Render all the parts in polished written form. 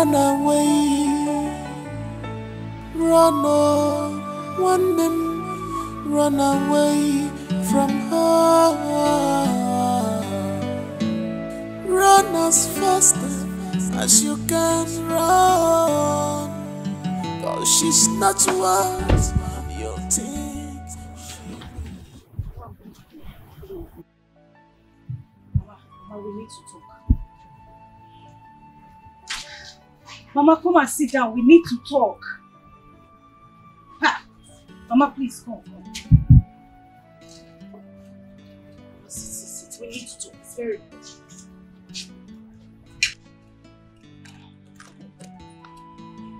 run away. Run on, one them, run away from her. Run as fast as you can run, 'cause she's not what you think. Mama, we need to talk. Mama, come and sit down. We need to talk. Ha! Mama, please come. Sit. We need to talk. It's very important.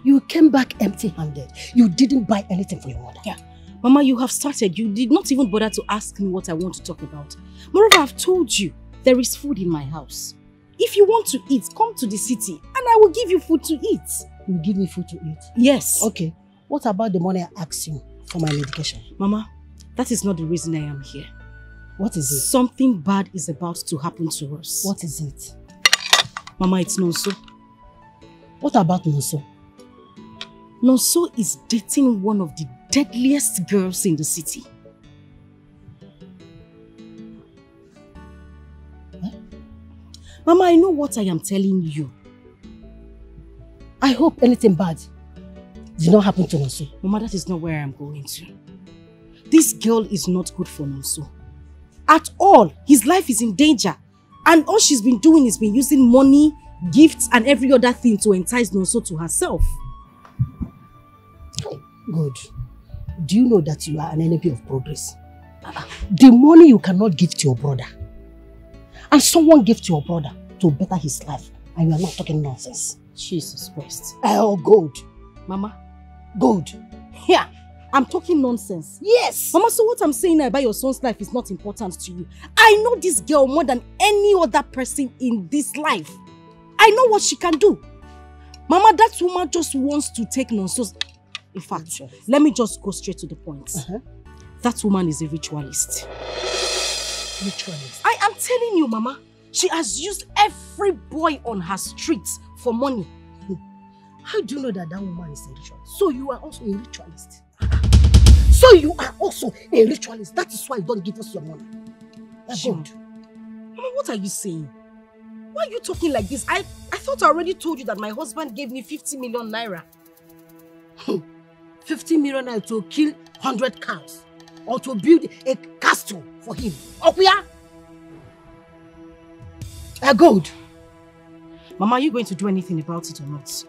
You came back empty-handed. You didn't buy anything for your mother. Yeah. Mama, you have started. You did not even bother to ask me what I want to talk about. Moreover, I've told you there is food in my house. If you want to eat, come to the city and I will give you food to eat. You will give me food to eat? Yes. Okay. What about the money I asked you for my medication? Mama, that is not the reason I am here. What is it? Something bad is about to happen to us. What is it? Mama, it's Nonso. What about Nonso? Nonso is dating one of the deadliest girls in the city. Huh? Mama, I know what I am telling you. I hope anything bad did not happen to Nonso. Mama, that is not where I am going to. This girl is not good for Nonso. At all. His life is in danger. And all she's been doing is been using money, gifts and every other thing to entice Nonso to herself. Good. Do you know that you are an enemy of progress? The money you cannot give to your brother, and someone gave to your brother to better his life, and you are not talking nonsense. Jesus Christ. Oh, good. Mama. Good. Here, I'm talking nonsense. Yes. Mama, so what I'm saying about your son's life is not important to you. I know this girl more than any other person in this life. I know what she can do. Mama, that woman just wants to take Nonso's... In fact, let me just go straight to the point. That woman is a ritualist. Ritualist? I am telling you, Mama. She has used every boy on her street for money. How do you know that that woman is a ritualist? So you are also a ritualist. So you are also a ritualist. That is why you don't give us your money. Good. Mama, what are you saying? Why are you talking like this? I thought I already told you that my husband gave me 50 million naira. 50 million naira to kill 100 cows or to build a castle for him. Okuya! Good. Mama, are you going to do anything about it or not?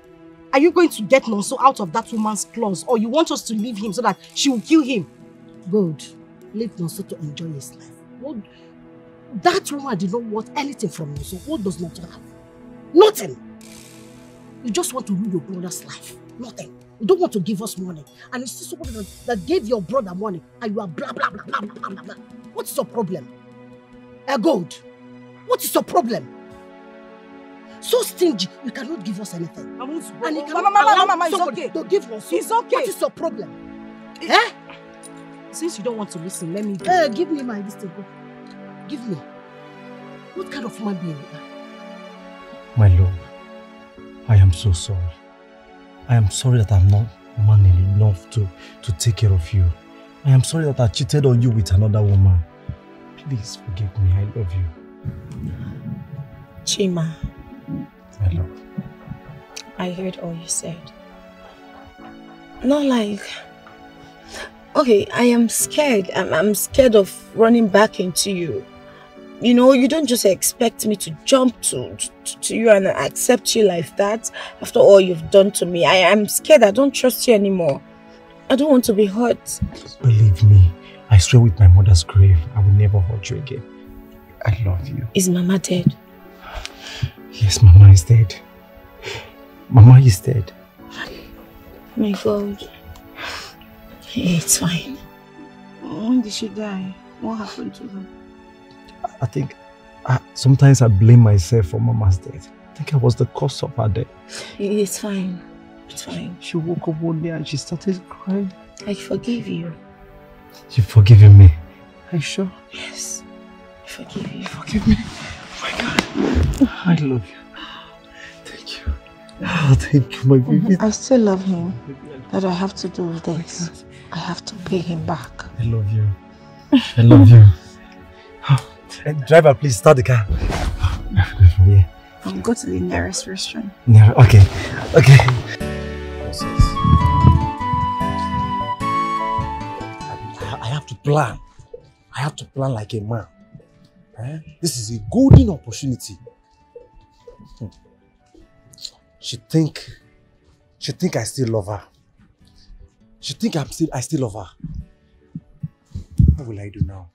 Are you going to get Nonso out of that woman's claws, or you want us to leave him so that she will kill him? Good. Leave Nonso to enjoy his life. What? That woman did not want anything from Nonso. What does Nonso have? Nothing. You just want to ruin your brother's life. Nothing. You don't want to give us money. And you see somebody that gave your brother money and you are blah, blah, blah, blah, blah, blah, blah. What is your problem? God, what is your problem? So stingy, you cannot give us anything. And you cannot allow somebody to give us. It's okay. What is your problem? Since you don't want to listen, let me do give me my list. Give me. What kind of human being you are? My love, I am so sorry. I am sorry that I'm not man enough to take care of you. I am sorry that I cheated on you with another woman. Please forgive me. I love you. Chima. My love. I heard all you said. Not like... Okay, I am scared. I'm scared of running back into you. You know, you don't just expect me to jump to you and accept you like that after all you've done to me. I am scared. I don't trust you anymore. I don't want to be hurt. Believe me, I swear with my mother's grave, I will never hurt you again. I love you. Is Mama dead? Yes, Mama is dead. Mama is dead. My God. It's fine. When did she die? What happened to her? I think sometimes I blame myself for Mama's death. I think I was the cause of her death. It's fine. It's fine. She woke up one day and she started crying. I forgive you. You've forgiven me? Are you sure? Yes. I forgive you. Forgive me? Oh my God. I love you. Thank you. Oh, thank you, my baby. I still love him. But I have to do this. I have to pay him back. I love you. I love you. Driver, please start the car. Yeah. I'll go to the nearest restaurant. No, okay. Okay. I have to plan. I have to plan like a man. This is a golden opportunity. She think I still love her. She think I still love her. What will I do now?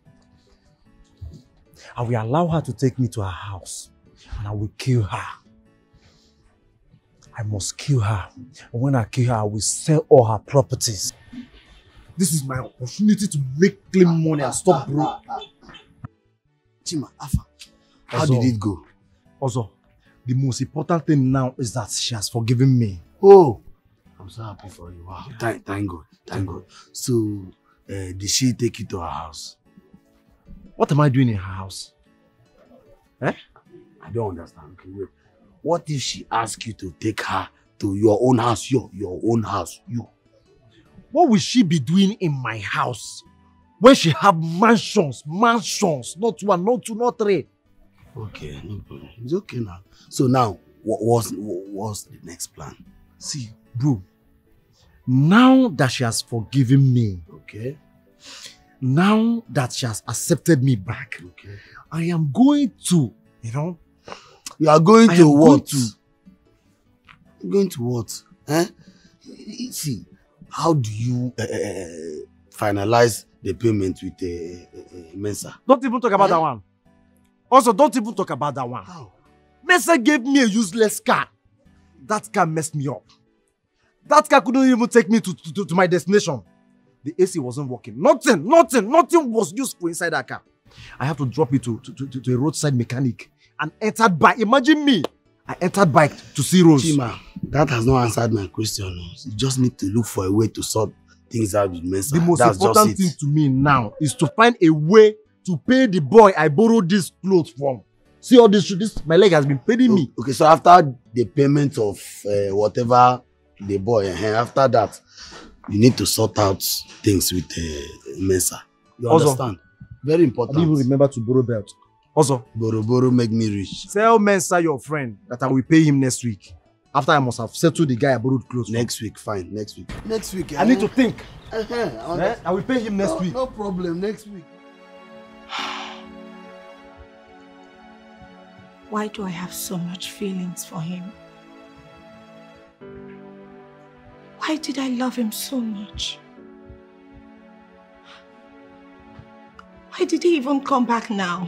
I will allow her to take me to her house and I will kill her. I must kill her. And when I kill her, I will sell all her properties. This is my opportunity to make clean money and stop broke. Chima, Afa, how did it go? Also, the most important thing now is that she has forgiven me. Oh, I'm so happy for you. Wow, thank God, thank God. So, did she take you to her house? What am I doing in her house? I don't understand. Okay, wait. What if she asks you to take her to your own house? Your own house, you. What will she be doing in my house when she have mansions, not one, not two, not three? Okay, no problem. It's okay now. So now, what's the next plan? See, bro, now that she has forgiven me, okay, now that she has accepted me back, okay, I am going to, you are going to what? Going to what? See, how do you finalize the payment with Mensa? Don't even talk about that one. Also, don't even talk about that one. How? Mensa gave me a useless car. That car messed me up. That car couldn't even take me to my destination. The AC wasn't working. Nothing was useful inside that car. I have to drop it to a roadside mechanic and entered bike. Imagine me. I entered bike to see Rose. Chima, that has not answered my question. You just need to look for a way to sort things out with Mensa. The most important thing to me now is to find a way to pay the boy I borrowed this clothes from. See all this, my leg has been paying me. Okay, so after the payment of whatever the boy, after that, you need to sort out things with Mensa. You understand? Very important. I didn't even remember to borrow belt. Also, borrow make me rich. Tell Mensa your friend that I will pay him next week. After I must have settled the guy I borrowed clothes next week, fine. Next week. Next week. I need to think. I will pay him next week. No problem. Next week. Why do I have so much feelings for him? Why did I love him so much? Why did he even come back now?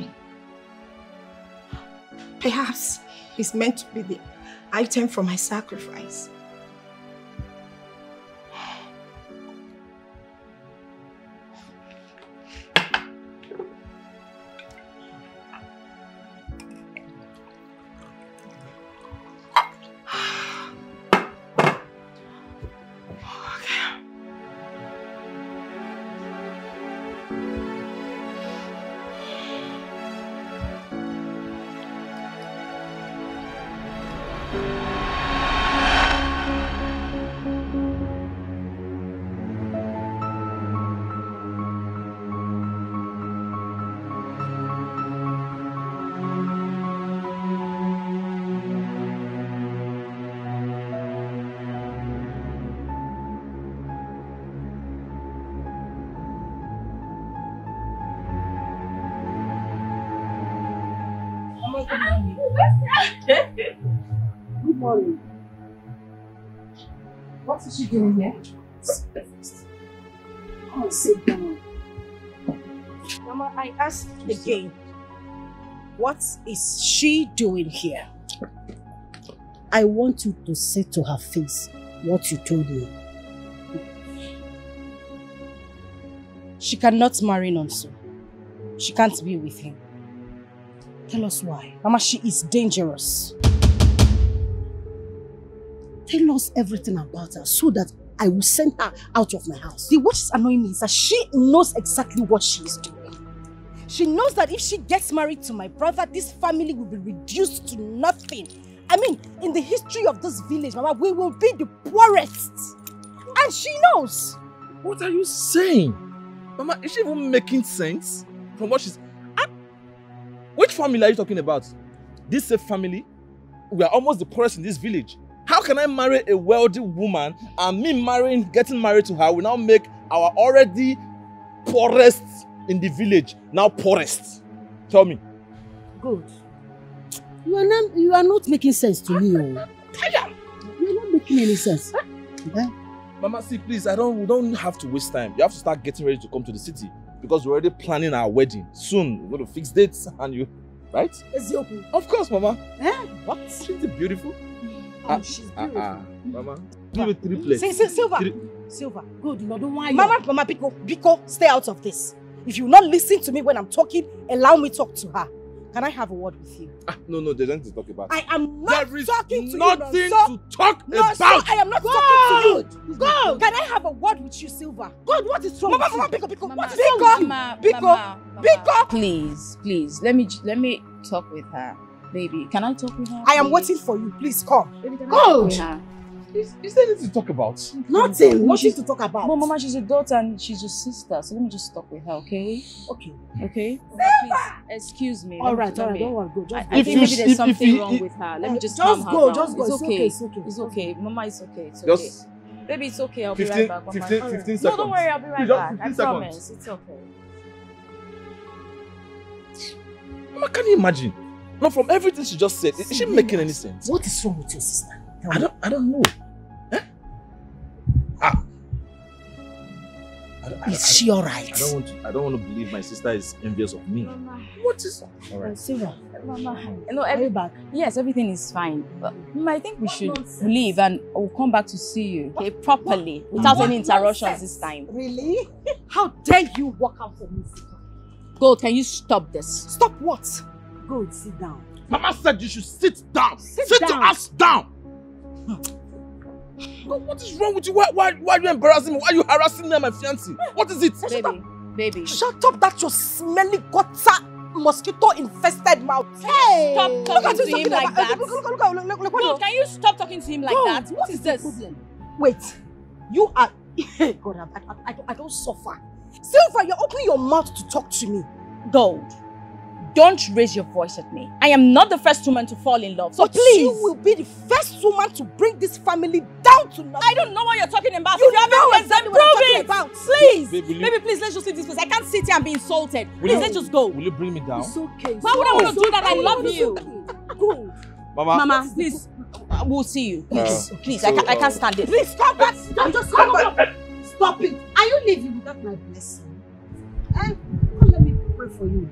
Perhaps he's meant to be the item for my sacrifice. Good morning. What is she doing here? Come on, sit down. Mama, I asked again. What is she doing here? I want you to say to her face what you told me. She cannot marry Nonso. She can't be with him. Tell us why. Mama, she is dangerous. Tell us everything about her so that I will send her out of my house. What is annoying me is that she knows exactly what she is doing. She knows that if she gets married to my brother, this family will be reduced to nothing. I mean, in the history of this village, Mama, we will be the poorest. And she knows. What are you saying? Mama, is she even making sense from what she's... Which family are you talking about? This safe family? We are almost the poorest in this village. How can I marry a wealthy woman and me getting married to her will now make our already poorest in the village now poorest? Tell me. Good. You are not making sense to me. You are not making any sense. Mama, see, please, we don't have to waste time. You have to start getting ready to come to the city because we're already planning our wedding. Soon, we're going to fix dates and you... Right? Of course, Mama. What? She's beautiful. Oh, she's beautiful. Mama, give it 3 plates. Silver. Good, no, don't worry. Mama, Biko, stay out of this. If you will not listen to me when I'm talking, allow me to talk to her. Can I have a word with you? No, there's nothing to talk about. I am not talking to you. Nothing to talk about. I am not talking to you. Go. Can I have a word with you, Silver? God, what is wrong? Mama, Biko. What is wrong? Biko. Please. Let me talk with her. Baby, can I talk with her? I am waiting for you. Please come. Go. Is there anything to talk about? Nothing to talk about. Well, Mama, she's a daughter and she's your sister, so let me just talk with her, okay? Okay? Please, excuse me. All right, don't worry, go. I think maybe there's something wrong with her. Let me just calm her down. Just go. It's okay. Mama, it's okay. Baby, it's okay. I'll be right back. 15 seconds. No, don't worry. I'll be right back. I promise. It's okay. Mama, can you imagine? No, from everything she just said, is she making any sense? What is wrong with your sister? I don't know. Is she alright? I don't want to believe my sister is envious of me. Mama. What is that? Alright. Silver. Mama. No, yes, everything is fine. But Mama, I think we should leave and we'll come back to see you, okay, properly, without any interruptions this time. Really? How dare you walk out of me? Gold, can you stop this? Stop what? Good, sit down. Mama said you should sit down. Sit your ass down. What is wrong with you? Why are you embarrassing me? Why are you harassing me and my fiancé? What is it? Baby. Shut up that your smelly gutter mosquito infested mouth. Hey! Stop talking to him like that. Look, Gold, can you stop talking to him like that? What is this? Wait. You are... God, I don't suffer. Silver, you're opening your mouth to talk to me. Gold, don't raise your voice at me. I am not the first woman to fall in love, so but please. You will be the first woman to bring this family down to nothing. I don't know what you're talking about. You know exactly what I'm talking about. Please. Baby, please, let's just leave this place. I can't sit here and be insulted. Please, let's just go. Will you bring me down? It's okay. Why would I want to do that? I love you. Go. Mama, please. We'll see you. Please, I can't stand it. Please, stop that. Just come on. Stop it. Are you leaving without my blessing? Let me pray for you.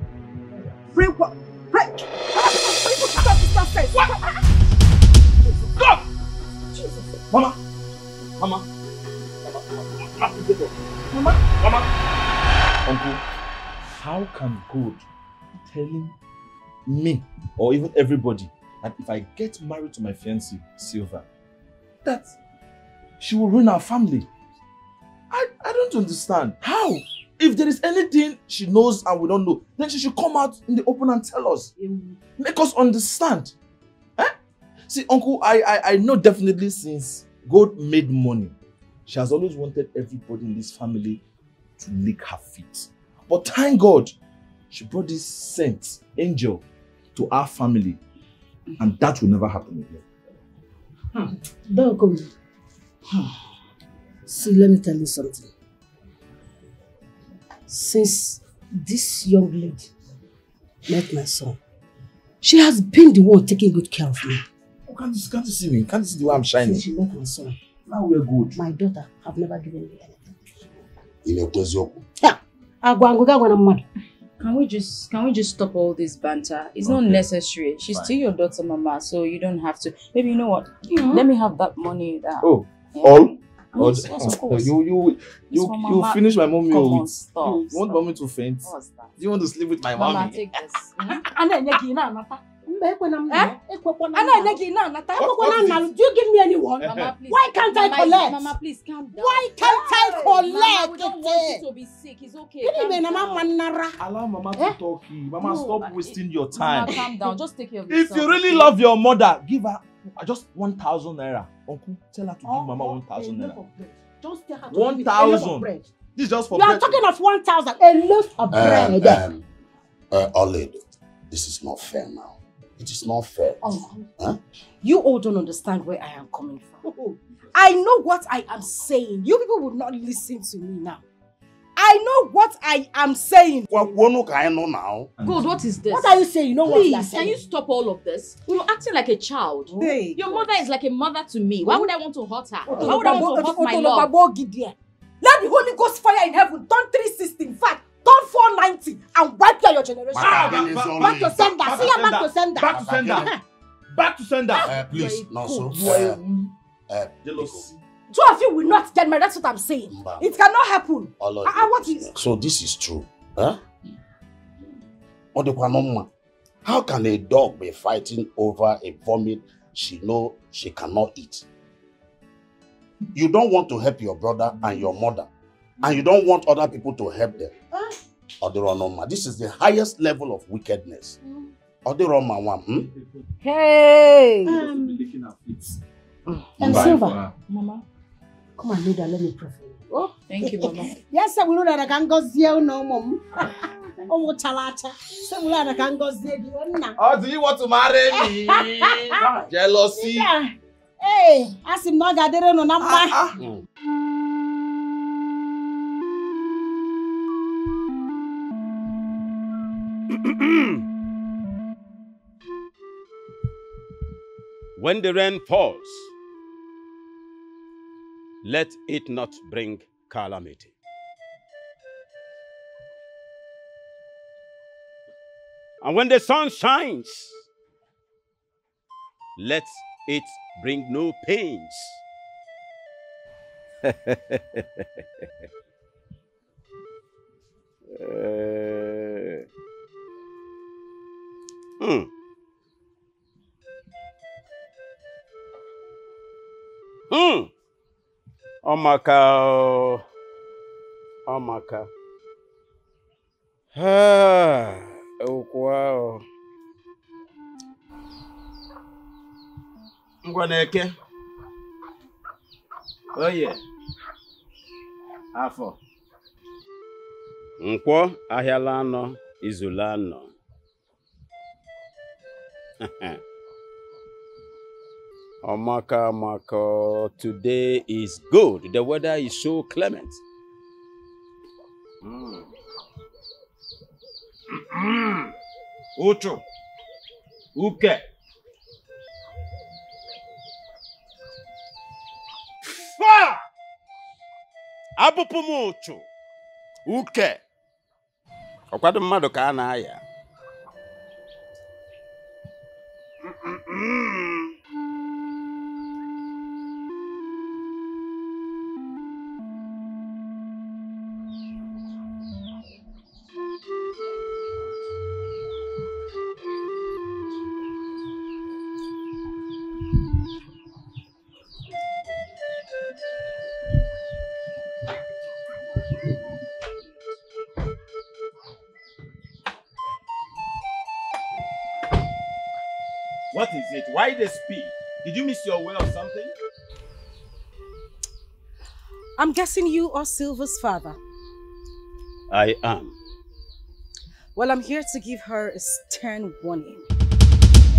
Pray what? Pray. Stop first. Stop! Jesus. Mama. Uncle, how can God be telling me or even everybody that if I get married to my fiancée, Silver, that she will ruin our family? I don't understand. How? If there is anything she knows and we don't know, then she should come out in the open and tell us. Make us understand. See, Uncle, I know definitely since God made money, she has always wanted everybody in this family to lick her feet. But thank God, she brought this saint, angel, to our family. And that will never happen again. Don't go. See, let me tell you something. Since this young lady met my son, she has been the one taking good care of me. Oh, can't you see me? Can't you see the way I'm shining? Since she met my son, now we're good. My daughter have never given me anything. Can we just stop all this banter? It's not necessary. She's still your daughter, Mama, so you don't have to. Maybe you know what? Let me have that money. All? Yes, of course. You finish my mommy with. Stop. You want mommy to faint? What's that? Do you want to sleep with my Mama, mommy? take this. Do you give me anyone? Mama, please. Why can't I collect? Mama, please calm down. Why can't I collect? Mama, we don't want you to be sick. It's okay. Allow Mama to talk. Mama, stop wasting your time. Mama, calm down. Just take care of yourself. If you really love your mother, give her Just 1,000 naira. Uncle, tell her to give Mama 1,000 naira. Just tell her to 1,000. This is just for bread. You are talking of 1,000. A loaf of bread. Olid, this is not fair now. It is not fair. Huh? You all don't understand where I am coming from. I know what I am saying. You people would not listen to me now. I know what I am saying. What I know now? God, what is this? What are you saying? You know what you are saying? Can you stop all of this? You're acting like a child. Hey. Your mother is like a mother to me. Why would I want to hurt her? Why would I want to hurt my love? Let the Holy Ghost fire in heaven turn 360. In fact, turn 490 and wipe your generation. Back to sender. See ya, back to sender. Back to sender. Back to sender. Please, not so. Jealousy. Two of you will not get married. That's what I'm saying. It cannot happen. What is? So this is true. Huh? How can a dog be fighting over a vomit she knows she cannot eat? You don't want to help your brother and your mother, and you don't want other people to help them. This is the highest level of wickedness. Hey! And Silver, Mama, come and kneel down. Let me pray for you. Oh, thank you, Mama. Yes, sir. We know that I can go see you no, Mom. Oh, chalacha. So we know that I can go see you now. Oh, do you want to marry me? Jealousy. Yeah. Hey, ask him not gathering no number. When the rain falls, let it not bring calamity. And when the sun shines, let it bring no pains. Omaka. Wow. Ngwaneke. Oh yeah. Afọ. Nkwo ahịala anọ izula anọ. Omaka, today is good. The weather is so clement. Ucho. Uke. Fa! Abupumucho. Uke. Okwado mmadụ ka a na-aya. What is it? Why the speed? Did you miss your way or something? I'm guessing you are Silver's father. I am. Well, I'm here to give her a stern warning.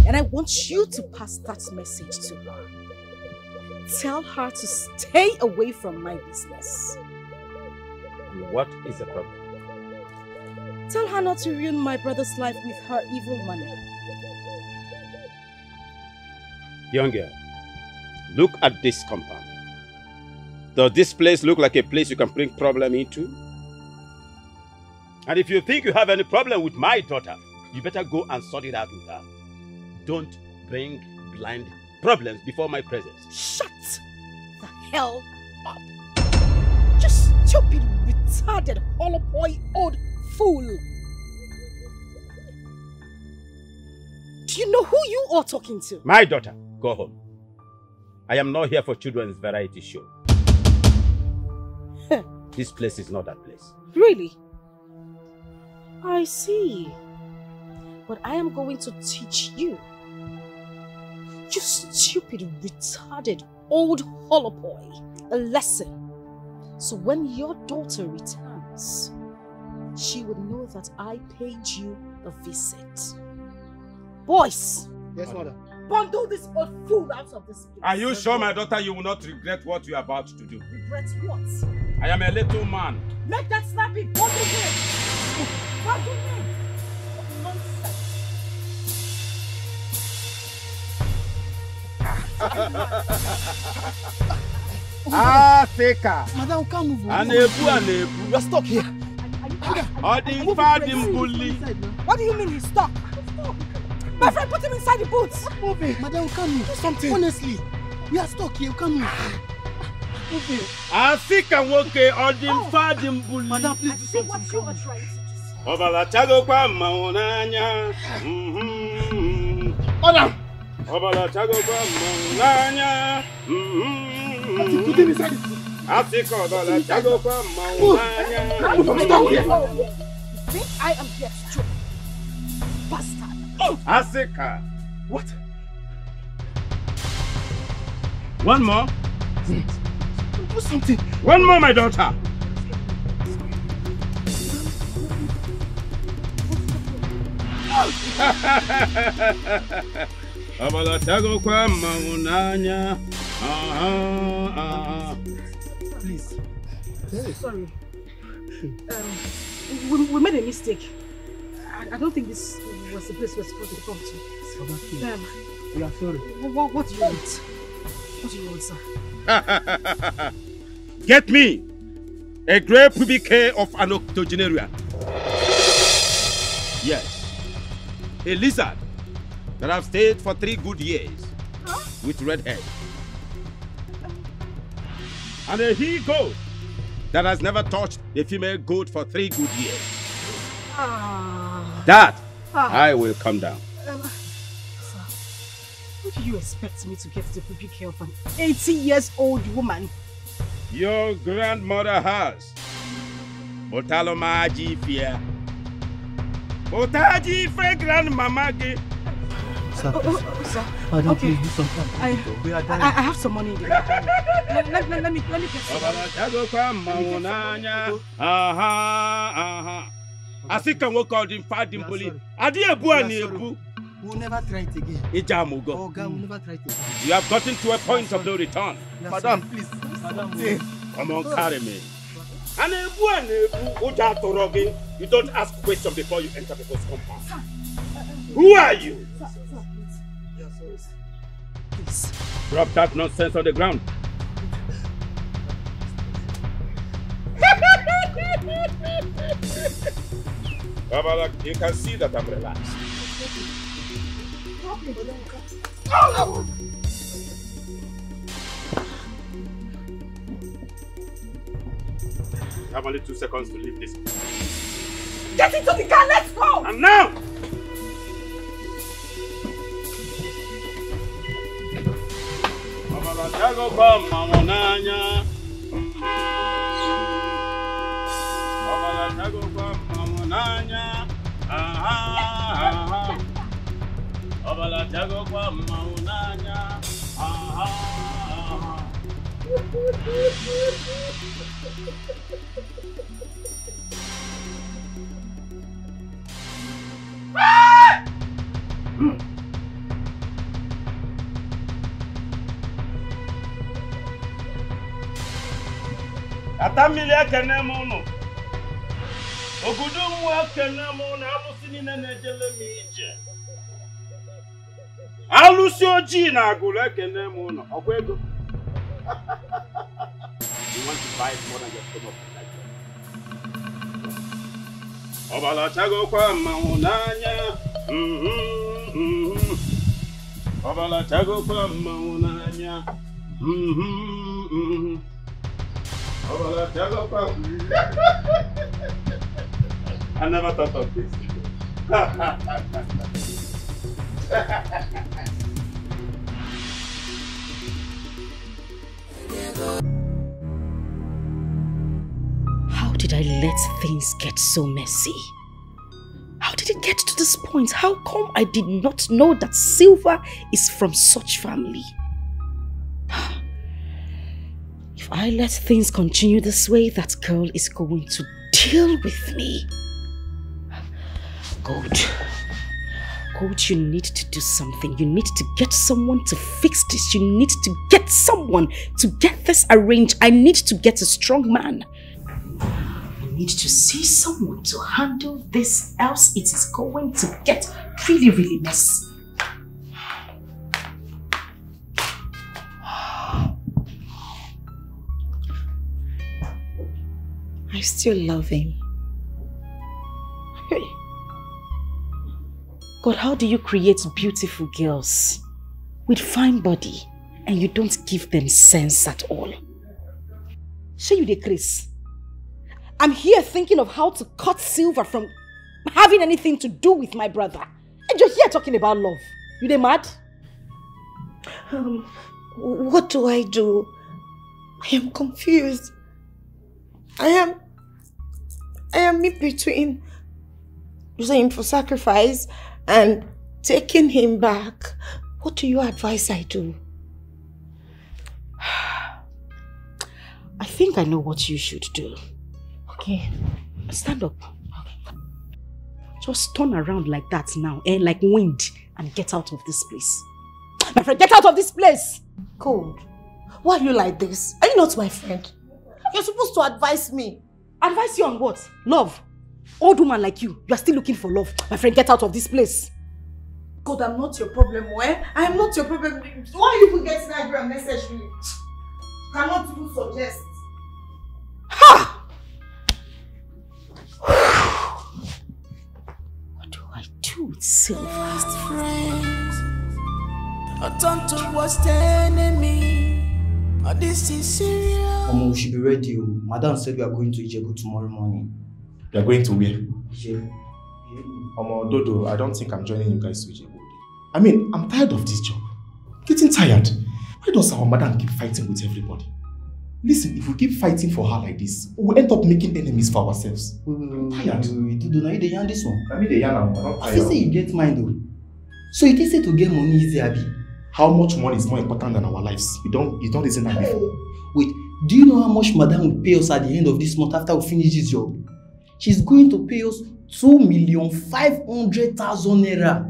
And I want you to pass that message to her. Tell her to stay away from my business. What is the problem? Tell her not to ruin my brother's life with her evil money. Young girl, look at this compound. Does this place look like a place you can bring problem into? And if you think you have any problem with my daughter, you better go and sort it out with her. Don't bring blind problems before my presence. Shut the hell up. Just stupid, retarded, hollow boy, old fool. Do you know who you are talking to? My daughter, go home. I am not here for children's variety show. This place is not that place. Really? I see. But I am going to teach you. You stupid, retarded, old hollow boy. A lesson. So when your daughter returns, she would know that I paid you a visit. Boys! Yes, mother. Bundle this old fool out of this place. Are you sure, my daughter, you will not regret what you are about to do? Regret what? I am a little man. Make that snappy! Bundle him! Bundle him! Nonsense! Africa. Madam, come move. Anebu. You're stuck here. What do you mean he's stuck? My friend put him inside the boots. Move it. Madam, come move. Do something. Honestly, we are stuck here. Come move. Move it. Africa woke Madam, please do something. What you are trying to do. Obala chago kwa maunanya. Madam. Obala chago kwa maunanya. Put him inside the boots. Africa obala chago kwa maunanya. Stop here. You think I am here to joke? Bastard. Africa. What? One more. Do something. One more, my daughter. Obala chago kwa maunanya. Please. Sorry. We made a mistake. I don't think this was the place we're supposed to come to. We are sorry. What do you want? What do you want, sir? Get me a grey pubic hair of an octogenarian. Yes. A lizard that have stayed for 3 good years with red hair. And a he-goat that has never touched a female goat for 3 good years. That I will come down. Sir, what do you expect me to get the pubic hair of an 80-years-old woman? Your grandmother has. Botalomaji fear. Botaji fe grandmama ge. Sir, Sir. Madam, Okay. please do something. We are dying. I have some money in there. Let me get some. Asika wo called him Fadim Bully. Adi ebu ani ebu. We'll never try it again. Ijamugo. Oh, God, we'll never try it again. You have gotten to a point of no return. Madam, please. Madam, please. Come on, carry me. And you don't ask questions before you enter people's compound. Who are you? Please. Drop that nonsense on the ground. Babala, you can see that I'm relaxed. I have only 2 seconds to leave this. Get into the car, let's go! And now! Babala, tago kwa mamonanya. Babala, tago kwa mamonanya. Babala, tago kwa mamonanya. Atamili akene mono. Ogudu mu akene mono amusini na nejele mi ije. Alusi oji na agulu akene mono. Okwego. You want to buy it more than your stomach like that. Obala chago kwa maunanya. Obala chago kwa maunanya. Obala chago kwa. I never thought of this. How did I let things get so messy? How did it get to this point, how come I did not know that Silver is from such family? If I let things continue this way, that girl is going to deal with me. God, you need to do something. You need to get someone to fix this. You need to get someone to get this arranged. I need to get a strong man. I need to see someone to handle this, else it is going to get really, really messy. I still love him. Hey. God, how do you create beautiful girls with fine body and you don't give them sense at all? Show you the Chris. I'm here thinking of how to cut Silver from having anything to do with my brother. And you're here talking about love. You they mad? What do I do? I am confused. I am in between using him for sacrifice and taking him back. What do you advise I do? I think I know what you should do. Okay. Stand up. Okay. Just turn around like that now, like wind, and get out of this place. My friend, get out of this place! Cold. Why are you like this? Are you not my friend? You're supposed to advise me. Advise you on what? Love. Old woman like you are still looking for love. My friend, get out of this place. God, I'm not your problem, eh? I am not your problem. Why are you forgetting angry and message me? Cannot even suggest. Ha! What do I do with Silver? Best friends, I turn to worst enemy. This is serious. We should be ready. Madam said we are going to Ijebu tomorrow morning. You are going to where? Ijebu. Dodo, I don't think I'm joining you guys to Ijebu. I mean, I'm tired of this job. Getting tired. Why does our madam keep fighting with everybody? Listen, if we keep fighting for her like this, we'll end up making enemies for ourselves. I'm tired. Dodo, now you the yarn this one. I mean the yarn, I'm not tired. I say you get mine though. So it is said to get money easy, Abi. How much money is more important than our lives? You don't listen that before. Wait, do you know how much madam will pay us at the end of this month after we finish this job? She's going to pay us 2,500,000 naira.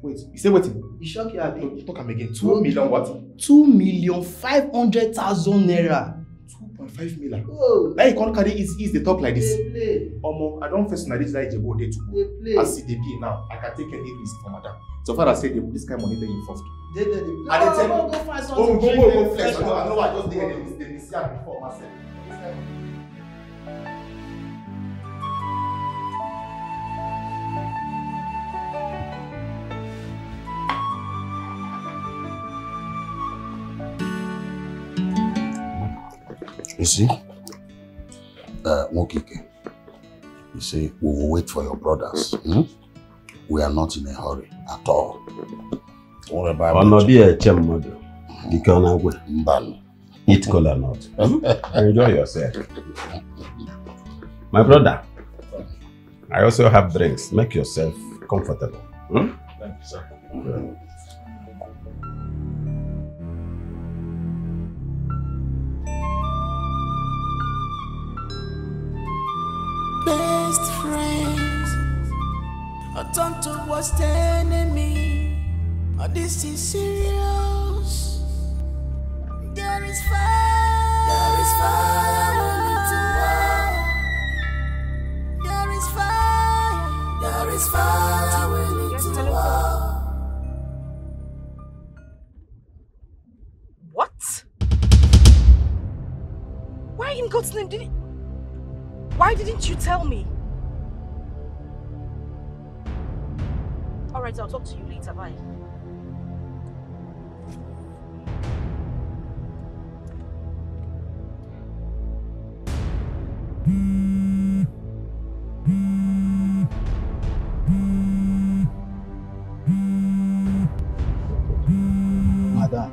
Wait, you say what? You shock you, Abi. You talk again. 2 million what? 2,500,000 naira. 2.5 million. Oh. Now you can't carry ease the talk like this. Play. I don't face on this like Jebo day to go. As the be now, I can take any risk for madam. So far I say this kind of money they involved. Go find something. Go flex. I know I just did the mistake before myself. You see, Mokike, you see, we will wait for your brothers. We are not in a hurry at all. Eat cola nut. Enjoy yourself. My brother, I also have drinks. Make yourself comfortable. Thank you, sir. Best friends, I turn to worst enemy. This is serious. There is fire. There is fire. We need to war. There is fire. There is fire. We need to war. What? Why in God's name why didn't you tell me? Alright, I'll talk to you later. Bye. Madam.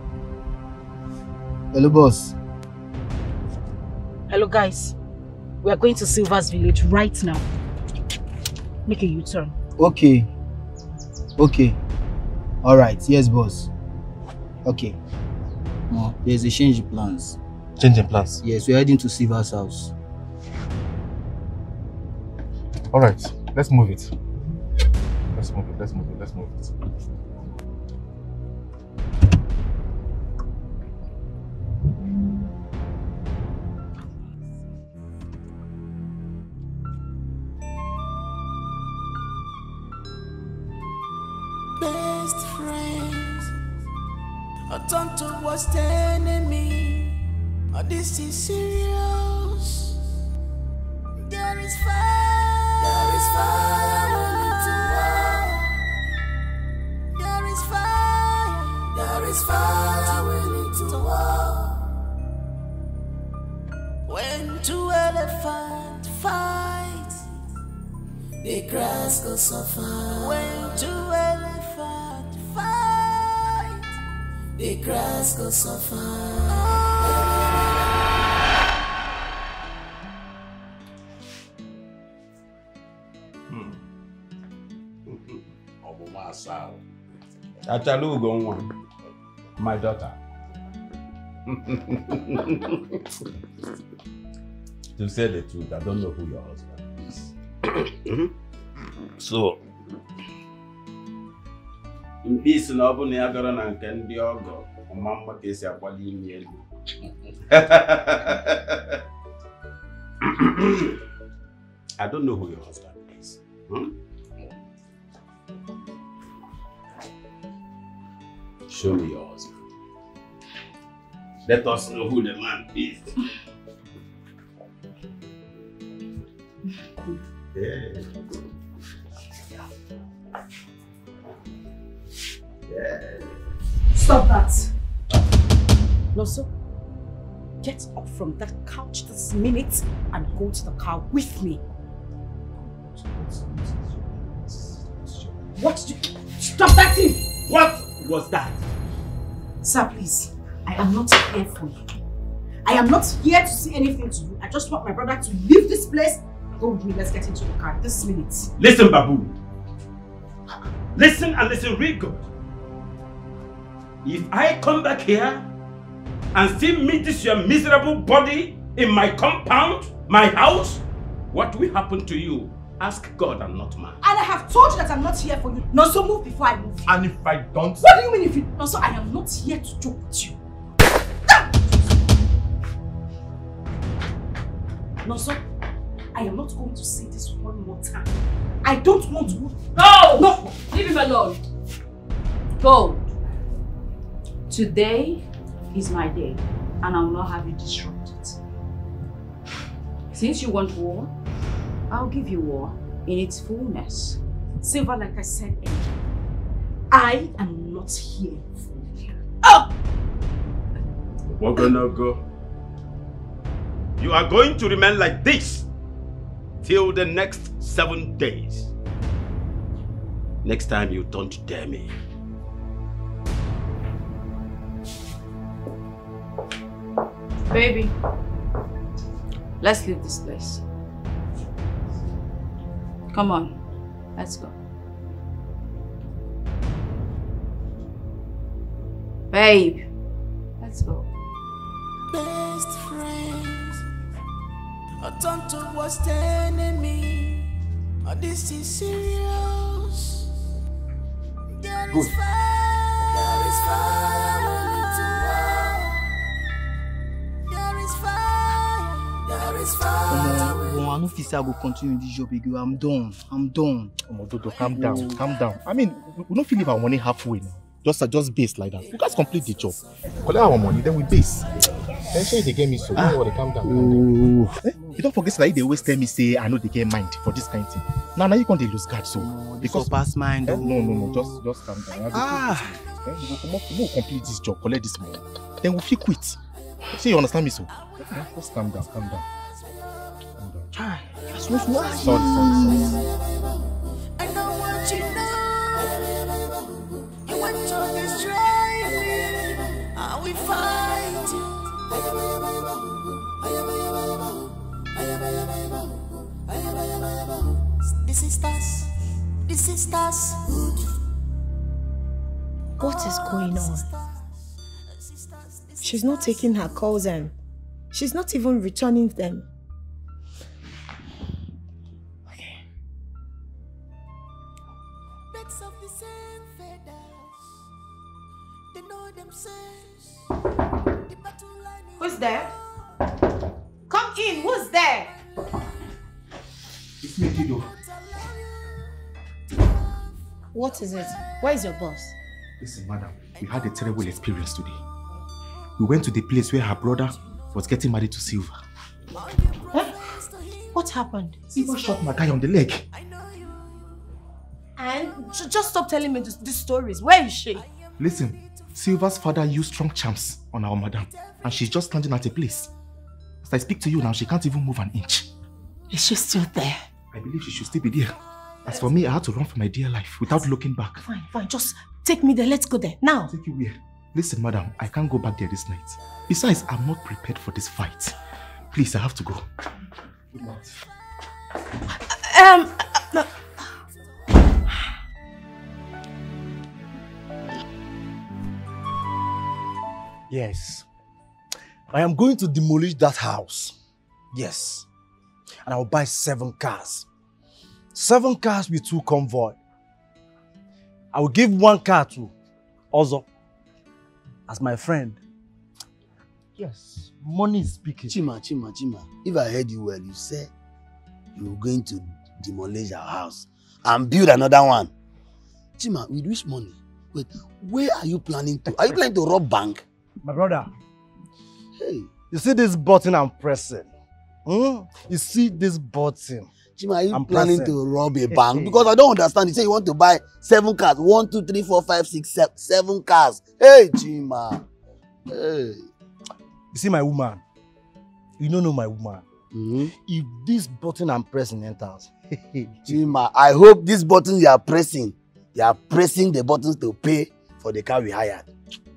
Hello, boss. Hello, guys. We are going to Silver's village right now. Make a U-turn. Okay. Okay. Alright, yes, boss. Okay. There's a change in plans. Change in plans? Yes, we're heading to Silver's house. Alright, let's move it. Let's move it. Best friends are turned to worst enemy. This is serious. There is fire. There is fire. There is fire. There is fire. We need to war. When two elephants fight, the grass goes suffer. When two elephants fight, the grass goes suffer. Achalugo, my daughter. To say the truth, I don't know who your husband is. So, in peace, no one ever and can be all go. Mamma case a body in I don't know who your husband is. Show me your husband. Let us know who the man is. Yeah. Yeah. Stop that. Loso, get up from that couch this minute and go to the car with me. What did you... Stop that thing! What was that? Sir, please. I am not here for you. I am not here to see anything to you. I just want my brother to leave this place. Go with me. Let's get into the car this minute. Listen, Babu. Listen and listen real good. If I come back here and still meet this your miserable body in my compound, my house, what will happen to you? Ask God and not man. And I have told you that I'm not here for you. No, so move before I move. And if I don't... What do you mean if you... No, so I am not here to joke with you. No, so I am not going to say this one more time. I don't want to... Go! No! Leave him alone. Go. Today is my day, and I will not have you disrupt it. Since you want war, I'll give you war in its fullness. Silver, like I said earlier, I am not here for you. Oh! We're gonna go. You are going to remain like this till the next 7 days. Next time you don't dare me. Baby, let's leave this place. Come on, let's go. Babe, let's go. Best friends are turned to worst enemy. This is serious. There is fire. There is fire. There is fire. There is fire. I don't feel say I will continue this job again. I'm done. Oh, Dodo, calm down. I mean, we don't feel leave our money halfway now. Just base like that. We guys complete the job. Collect our money, then we base. Then say they get me so. Don't worry, calm down. You don't forget that they always tell me say I know they get mind for this kind of thing. Now you can't lose guard so. Because pass mind. No. Just calm down. We'll complete this job, collect this money. Then we'll feel quit. See, you understand me so? Just calm down. Sorry. I know what you know. You want to destroy me. I will fight you. The sisters, the sisterhood. What is going on? She's not taking her calls and she's not even returning them. Okay. Birds of the same feathers, they know themselves. The battle line is Who's there? Come in, who's there? It's me, Kido. What is it? Where is your boss? Listen, madam, we had a terrible experience today. We went to the place where her brother was getting married to Silva. Huh? What happened? Silva shot my guy on the leg. And just stop telling me these stories. Where is she? Listen, Silva's father used strong charms on our madam, and she's just standing at a place. As I speak to you now, she can't even move an inch. Is she still there? I believe she should still be there. As for me, I had to run for my dear life without looking back. Fine, fine. Just take me there. Let's go there. Now. Take you where? Listen, madam, I can't go back there this night. Besides, I'm not prepared for this fight. Please, I have to go. Good night. No. Yes. I am going to demolish that house. Yes. And I will buy 7 cars. 7 cars with 2 convoy. I will give 1 car to Ozo as my friend. Yes, money is speaking. Chima. If I heard you well, you said you were going to demolish our house and build another one. Chima, with which money? Wait, where are you planning to? Are you planning to rob bank? My brother. Hey. You see this button I'm pressing? You see this button? Chima, are you planning to rob a bank? Because I don't understand. You say you want to buy 7 cars. 1, 2, 3, 4, 5, 6, 7 cars. Hey, Chima. Hey. You see my woman? You don't know my woman. If this button I'm pressing enters. Chima, I hope this button you are pressing the buttons to pay for the car we hired.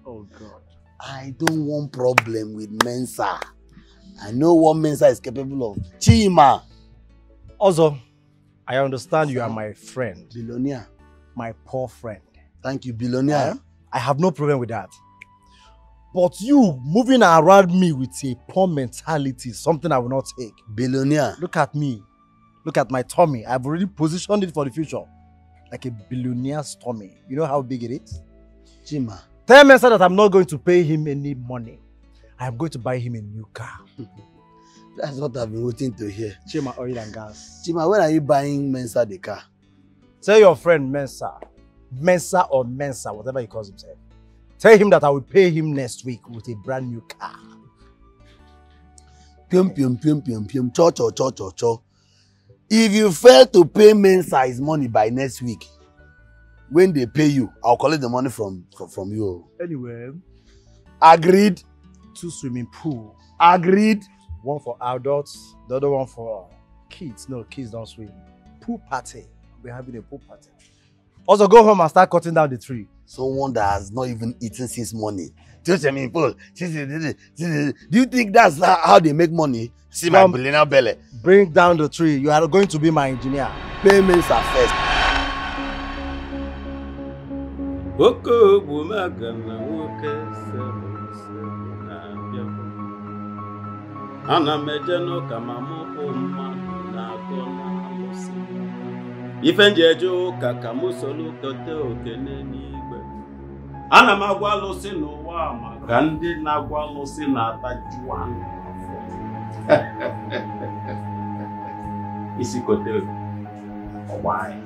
Oh God. I don't want problem with Mensa. I know what Mensa is capable of. Chima. Also, I understand you are my friend. Billionaire. My poor friend. Thank you, billionaire. I have no problem with that. But you moving around me with a poor mentality is something I will not take. Billionaire. Look at me. Look at my tummy. I've already positioned it for the future. Like a billionaire's tummy. You know how big it is? Chima. Tell Mensa that I'm not going to pay him any money. I am going to buy him a new car. That's what I've been waiting to hear. Chima Oil and Gas. Chima, when are you buying Mensa the car? Tell your friend Mensa. Mensa or Mensa, whatever he calls himself. Tell him that I will pay him next week with a brand new car. Pium. Cho. If you fail to pay Mensa his money by next week, when they pay you, I'll collect the money from you. Anyway. Agreed? 2 swimming pool. Agreed? 1 for adults, the other 1 for kids. No, kids don't swim. Pool party. We're having a pool party. Also, go home and start cutting down the tree. Someone that has not even eaten since morning. Do you think that's how they make money? See my billionaire belly. Bring down the tree. You are going to be my engineer. Payments are first. Ana mejeno kama moko mmadụ na-agọ n'alụsị. Ife njeje ụka ka mụ solu tote okene n'igwe. Ana m agwa alụsị n'ụwa maka ndị na-agwa alụsị na-ataju anụ. Isi kote ọgbanyị.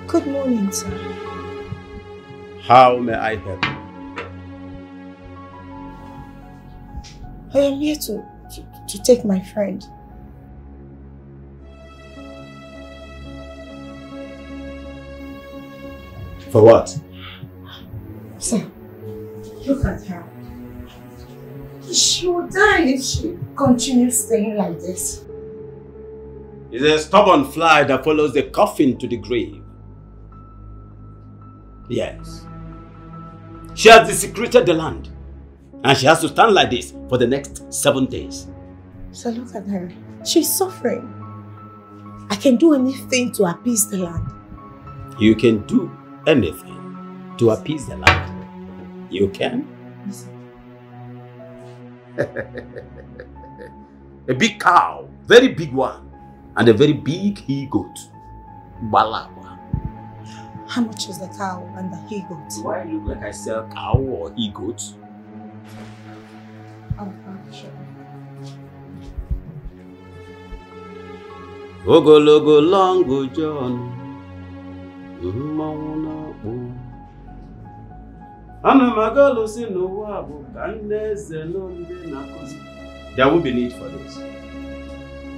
Good morning, sir. How may I help you? I am here to take my friend. For what? Sir, look at her. She will die if she continues staying like this. It's a stubborn fly that follows the coffin to the grave. Yes. She has desecrated the land. And she has to stand like this for the next 7 days. So look at her. She's suffering. I can do anything to appease the land. You can do anything to appease the land. You can? A big cow, very big one, and a very big he-goat. Balaba. How much is the cow and the he-goat? Do I look like I sell cow or he-goat? Sure. Ogologo longo John. There will be need for this.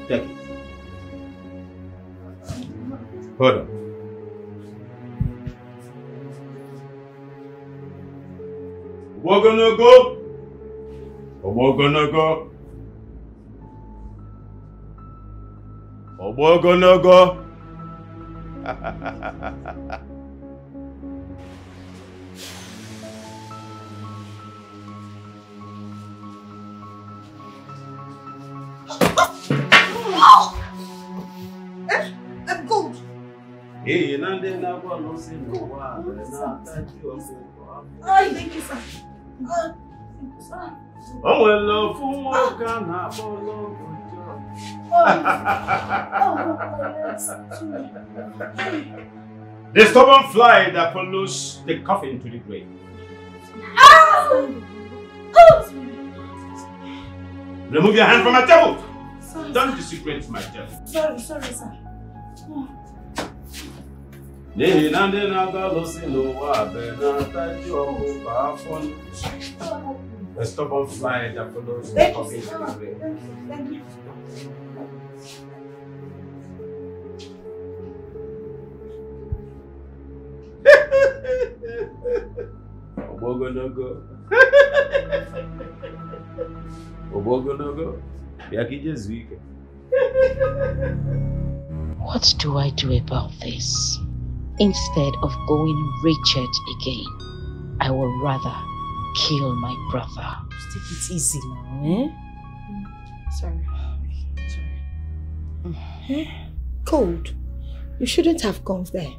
Take it. Hold on. We're gonna go. We're gonna go. We're gonna go. I'm good. Hey, Nande na go no say no wa. Thank you, sir. Oh, well, fun wa kana bolo gojo. The stubborn fly that follows the coffin to the grave. Remove your hand from my table. Sorry, Don't desecrate my table. sorry, sir. The stubborn fly that follows the Thank coffin you, to the grave. Thank you. Obogonogo. Obogonogo. Yakije zwike. What do I do about this? Instead of going Richard again, I will rather kill my brother. Just take it easy now, eh? Sorry. Cold. You shouldn't have gone there.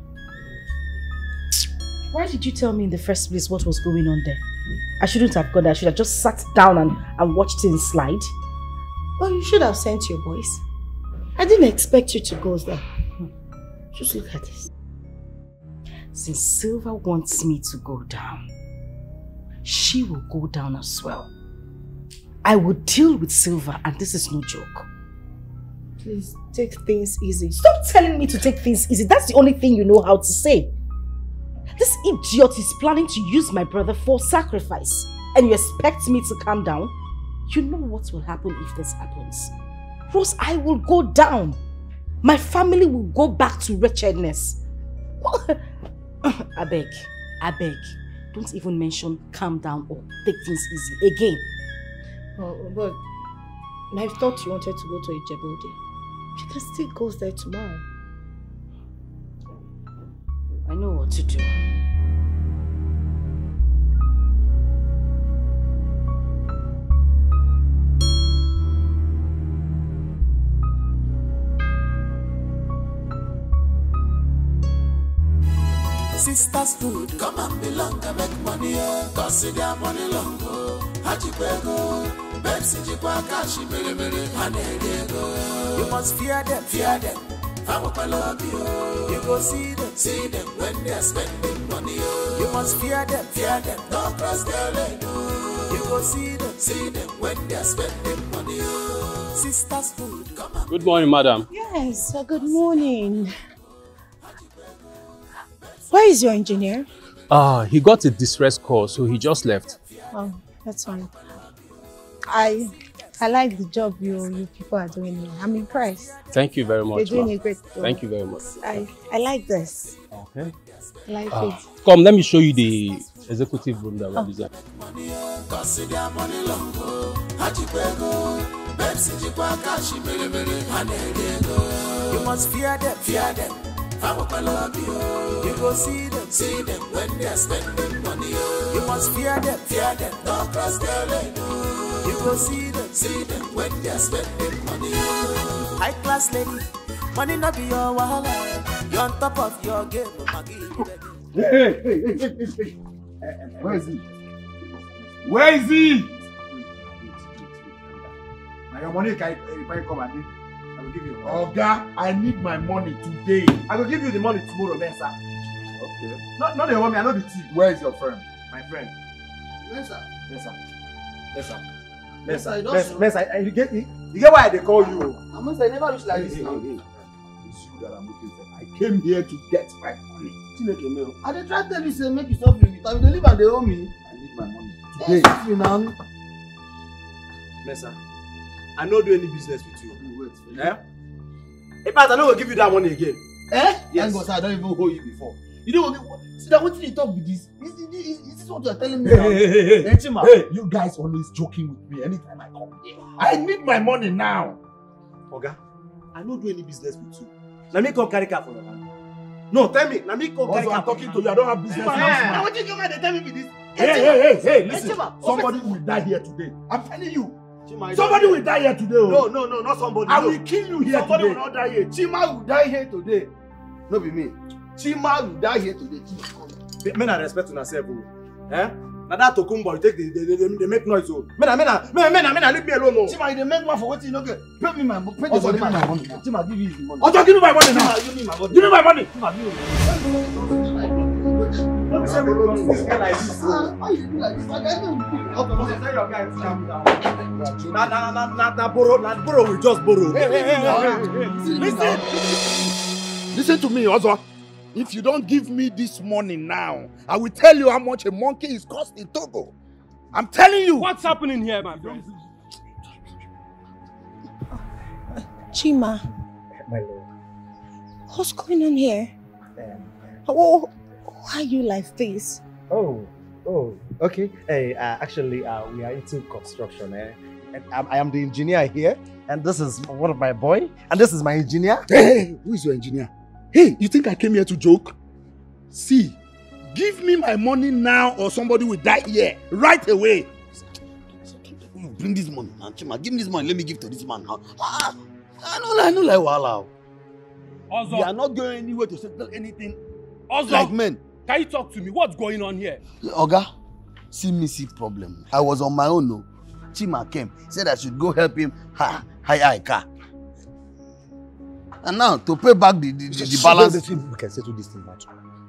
Why did you tell me in the first place what was going on there? I shouldn't have gone there. I should have just sat down and watched things slide. Well, you should have sent your boys. I didn't expect you to go there. Just look at this. Since Silva wants me to go down, she will go down as well. I will deal with Silva, and this is no joke. Please, take things easy. Stop telling me to take things easy. That's the only thing you know how to say. This idiot is planning to use my brother for sacrifice, and you expect me to calm down? You know what will happen if this happens. Rose, I will go down. My family will go back to wretchedness. I beg. Don't even mention calm down or take things easy again. Oh, but I thought you wanted to go to Ijebode. You can still go there tomorrow. I know what to do. Sisters food, come and belong and make money, cause their money long go. Hachipego, Bepsi Jikwa Kashi, Miri, Hanego. You must fear them. You go see them when they're spending money. You must fear them, don't cross their lane. You go see them when they're spending money. Sisters food, come on. Good morning, madam. Yes, good morning. Where is your engineer? He got a distress call, so he just left. Oh, that's fine. I like the job you people are doing here. I'm impressed. Thank you very much. You're doing a great job. Thank you very much. I like this. Okay. I like it. Come, let me show you the executive room that we're using. You must fear them. You go see them when they're spending money. You must fear them, don't cross their lane. You go see them when they're spending money. high class lady. Money not be your wallet. You're on top of your game. Hey. Where is he? Where is he? Now your money can come and I will give you. Oga, I need my money today. I will give you the money tomorrow, Mensa. Okay. Not the money, I know the thief. Where is your friend? My friend. Mensa. You get me? You get why they call you? Mensa, I never look like this now. It's you that I'm looking for. I came here to get my money. I dey try to tell you, say, make you stop doing it. I will live and they owe me. I need my money today. Yes, you now. Mensa, I don't do any business with you. Wait. Eh? In fact, I don't will give you that money again. Eh? Yes. I don't even owe you before. You don't see that what you talk with this? Is this what you are telling me? Hey, you guys always joking with me anytime I come here. I need my money now. Oga, I don't do any business with you. Let me come carry car for your hand. No, tell me. Let me come carry car. I'm talking to you. I don't have business. Now what you come here? They tell me with this. Hey, listen. Somebody will die here today. I'm telling you. Somebody will die here today. No, not somebody. I will kill you here somebody today. Somebody will not die here. Chima will die here today. No be me. Chima will die here today. Men are respect to yourself. Eh? Now that Tokumbo, you take they make noise. Men, leave me alone. Chima, they make one for what you know. Pay me my money. Chima, give me his money. Also, give me my money now. Give me my money. Give me my money. Chima, give me Don't say me this guy like this. Why you do like this? Like I know. Okay, tell your guy to calm down. Nah, borrow. We just borrow. Listen. Listen to me, Ozo. If you don't give me this money now, I will tell you how much a monkey is cost in Togo. I'm telling you. What's happening here, my friend? Chima. My lord. What's going on here? Why are you like this? Oh, okay. Hey, actually, we are into construction. And I am the engineer here, and this is one of my boy, and this is my engineer. Hey, who is your engineer? Hey, you think I came here to joke? See, give me my money now or somebody will die here right away. Bring this money, man. Chima, give me this money. Let me give to this man now. I know like wahala. Also, you are not going anywhere to settle anything. Also, like men. Can you talk to me? What's going on here? Oga, see problem. I was on my own, no. Chima came, said I should go help him hire a car. And now, to pay back the balance... We can settle this thing, man.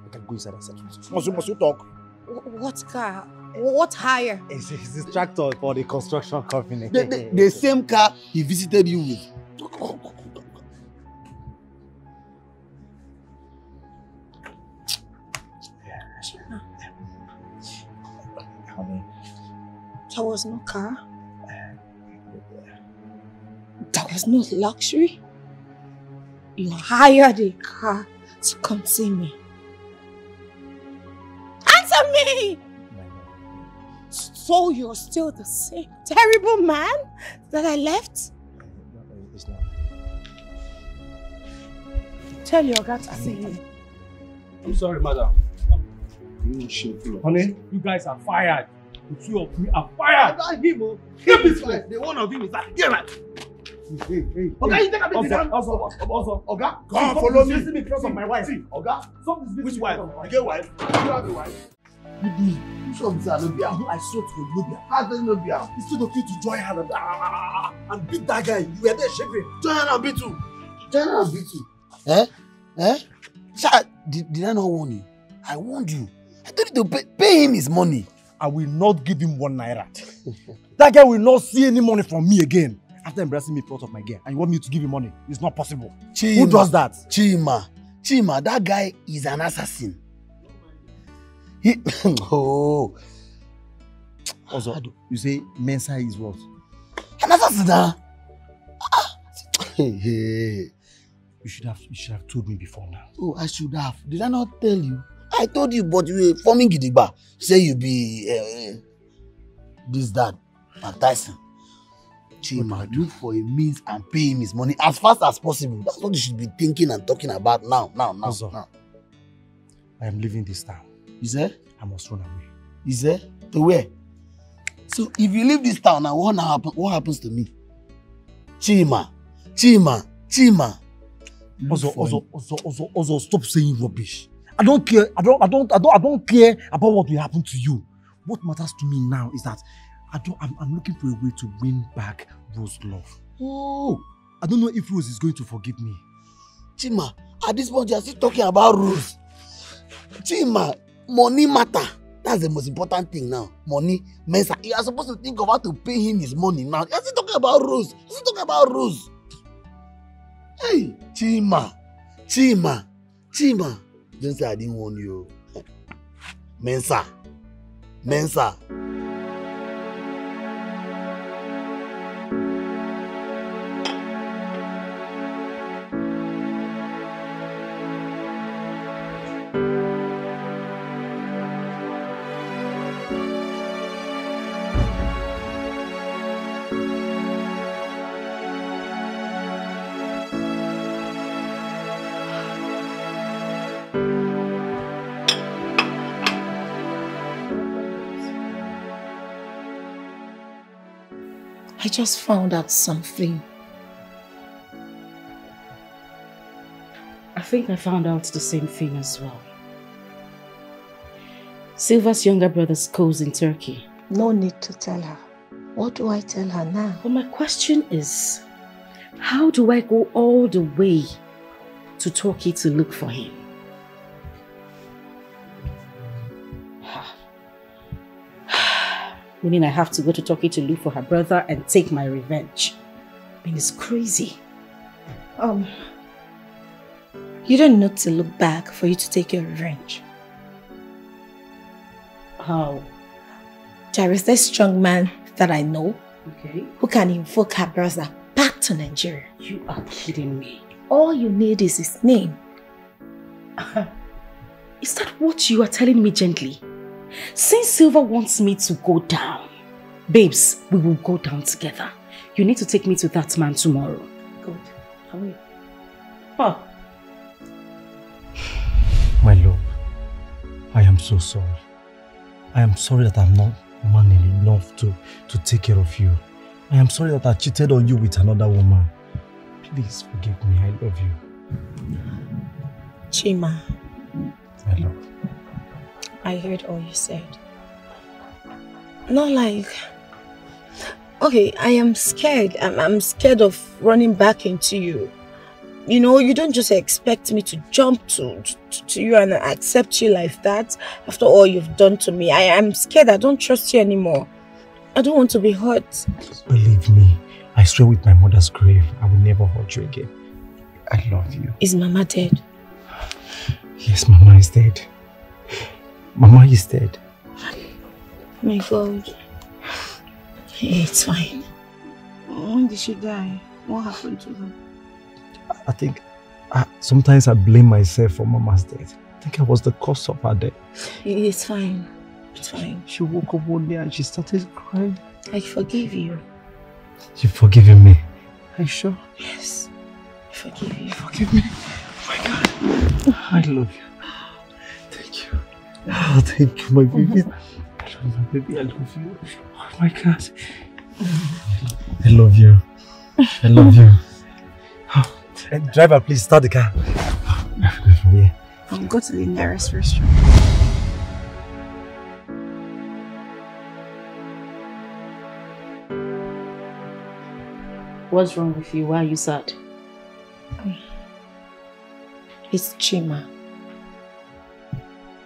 We can go inside and settle this. Must you talk? What car? What hire? It's this tractor for the construction company. The same car he visited you with. There was no car. There was no luxury. You hired a car to come see me. Answer me! So you're still the same terrible man that I left? It's not. Tell your guy to see you. I'm sorry, madam. Honey, you guys are fired. The two of you are fired. Him, this guy. The one of him is that. Get right. Hey. Okay, you take a bit down. Also, Oga, come follow me. Me from my wife. Oga, which wife? You get wife? You have a wife? You do. You show me that no be. I swear to you, no be. How does no be? Instead of you to join her and beat that guy, you were there shivering. Join her and beat you. Eh? Child, did I not warn you? I warned you. I told you to pay him his money. I will not give him 1 naira. That guy will not see any money from me again. After embarrassing me in front of my girl, and you want me to give him money? It's not possible. Chima, who does that? Chima, that guy is an assassin. Also, you say Mensa is what? An assassin. Hey. You should have told me before now. Oh, I should have. Did I not tell you? I told you, but you were forming gidigba. Say you be that, Tyson. Chima, look for a means and pay him his money as fast as possible. That's what you should be thinking and talking about now. Also, I am leaving this town. Is there? I must run away. Is there? To where? So if you leave this town now, what happens to me? Chima, Chima. Also, stop saying rubbish. I don't care. I don't care about what will happen to you. What matters to me now is that I'm looking for a way to win back Rose's love. Oh, I don't know if Rose is going to forgive me. Chima, at this point you are still talking about Rose. Chima, money matter. That's the most important thing now. Money. Mensa, you are supposed to think of how to pay him his money now. You're still talking about Rose. You're still talking about Rose. Hey, Chima. Don't say I didn't warn you. Mensa. I just found out something. I think I found out the same thing as well. Silva's younger brother schools in Turkey. No need to tell her. What do I tell her now? But my question is, how do I go all the way to Turkey to look for him? Meaning I have to go to Turkey to look for her brother and take my revenge. I mean, it's crazy. You don't need to look back for you to take your revenge. How? There is this strong man that I know, okay, who can invoke her brother back to Nigeria. You are kidding me. All you need is his name. Is that what you are telling me gently? Since Silva wants me to go down, babes, we will go down together. You need to take me to that man tomorrow. Good. I will. Oh. My love, I am so sorry. I am sorry that I'm not man enough to take care of you. I am sorry that I cheated on you with another woman. Please forgive me. I love you. Chima. My love. I heard all you said. Not like... Okay, I am scared. I'm scared of running back into you. You know, you don't just expect me to jump to you and accept you like that after all you've done to me. I am scared. I don't trust you anymore. I don't want to be hurt. Believe me, I swear with my mother's grave, I will never hurt you again. I love you. Is Mama dead? Yes, Mama is dead. Mama is dead. My God. It's fine. When did she die? What happened to her? I think sometimes I blame myself for Mama's death. I think I was the cause of her death. It's fine. It's fine. She woke up one day and she started crying. I forgive you. You've forgiven me? Are you sure? Yes. I forgive you. Forgive me? Oh my God. I love you. Thank you. Oh, thank you, my baby. I love you, my baby. I love you. Oh my God. I love you. I love you. Driver, please start the car. Yeah. I'll go to the nearest restaurant. What's wrong with you? Why are you sad? It's Chima.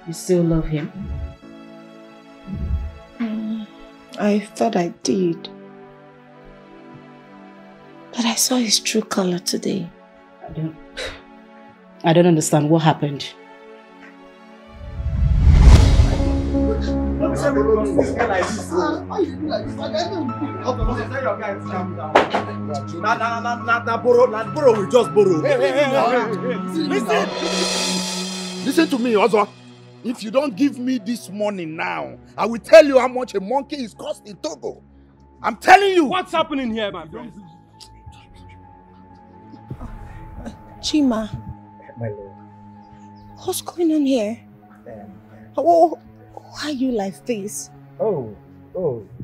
You still love him? I thought I did. But I saw his true color today. I don't understand what happened. Borrow, we just borrow. Listen to me, Ozo. If you don't give me this money now, I will tell you how much a monkey is cost in Togo. I'm telling you. What's happening here, my friend? Chima. My lord. What's going on here? Why are you like this? Oh,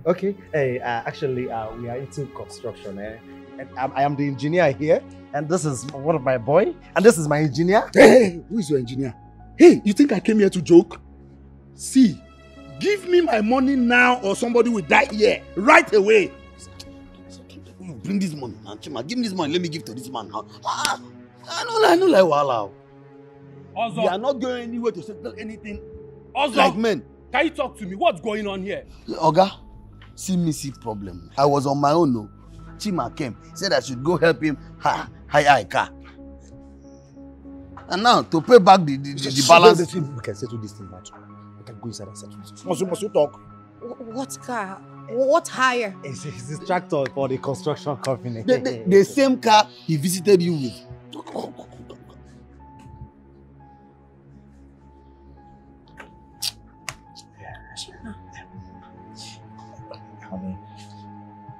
okay. Hey, actually, we are into construction. I am the engineer here, And this is one of my boy. And this is my engineer. Hey, who is your engineer? Hey, you think I came here to joke? See, give me my money now or somebody will die here right away. Bring this money, man. Chima, give me this money. Let me give to this man now. I know like wahala. Ozo. We are not going anywhere to settle anything Ozo, like men. Can you talk to me? What's going on here? Oga, see problem. I was on my own, no. Chima came, said I should go help him hire a car. And now, to pay back the balance... We can settle this thing, man. We can go inside and settle this. Must you talk? What car? What hire? It's a tractor for the construction company. The same car he visited you with.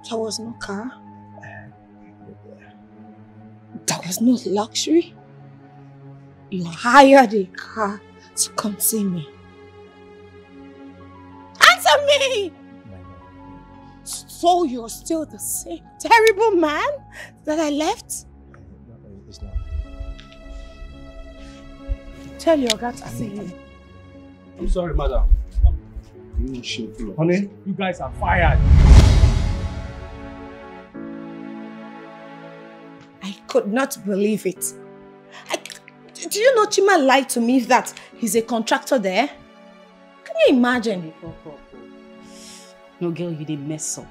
There was no car. There was no luxury. You hired a car to come see me. Answer me! So you're still the same terrible man that I left? It's not. Tell your guy to see you. I'm sorry, madam. You shit, Honey, you guys are fired. I could not believe it. Do you know Chima lied to me that he's a contractor there? Can you imagine? No, girl, you didn't mess up.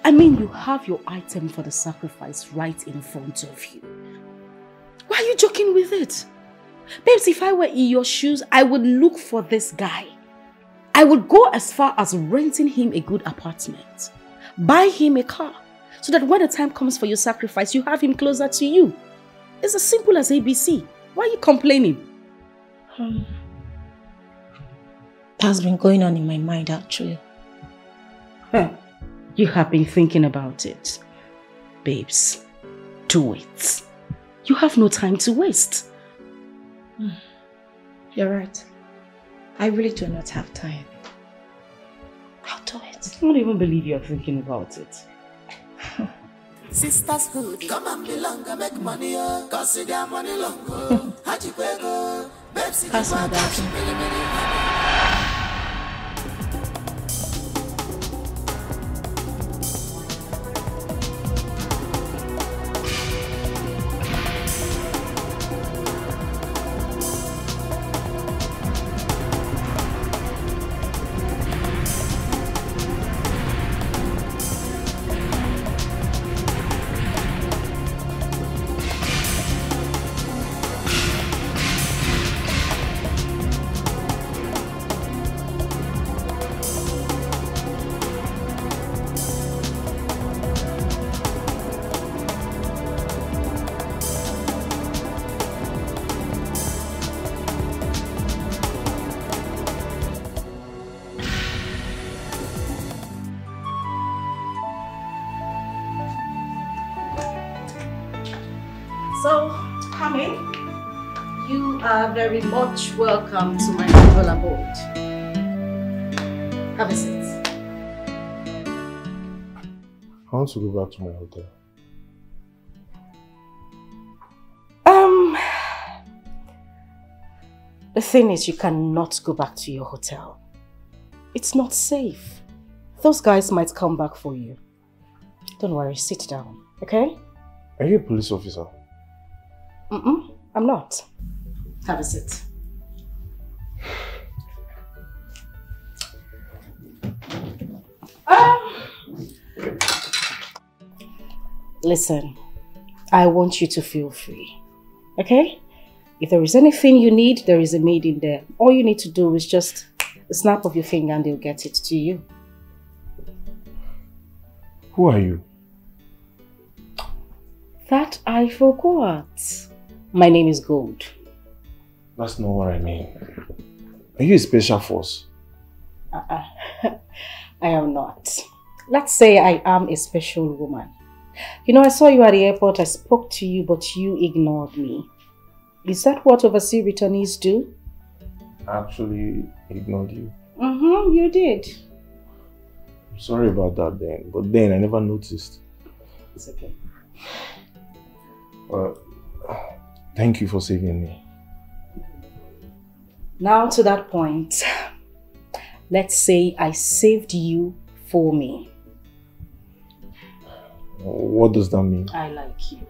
I mean, you have your item for the sacrifice right in front of you. Why are you joking with it? Babes, if I were in your shoes, I would look for this guy. I would go as far as renting him a good apartment. Buy him a car. So that when the time comes for your sacrifice, you have him closer to you. It's as simple as ABC. Why are you complaining? That's been going on in my mind, actually. You have been thinking about it. Babes, do it. You have no time to waste. You're right. I really do not have time. I'll do it. I don't even believe you're thinking about it. Sisters hood, come and belong and make money, cause you got money long. How'd you go? Babes, Pass my dad. So, come in. You are very much welcome to my humble abode. Have a seat. I want to go back to my hotel. The thing is, you cannot go back to your hotel. It's not safe. Those guys might come back for you. Don't worry, sit down, okay? Are you a police officer? I'm not. Have a seat. Listen, I want you to feel free, okay? If there is anything you need, there is a maid in there. All you need to do is just a snap of your finger and they'll get it to you. Who are you? That I forgot. My name is Gold. That's not what I mean. Are you a special force? I am not. Let's say I am a special woman. You know, I saw you at the airport, I spoke to you, but you ignored me. Is that what overseas returnees do? I actually ignored you. You did. I'm sorry about that then, but then I never noticed. It's okay. Thank you for saving me. Now to that point, let's say I saved you for me. What does that mean? I like you.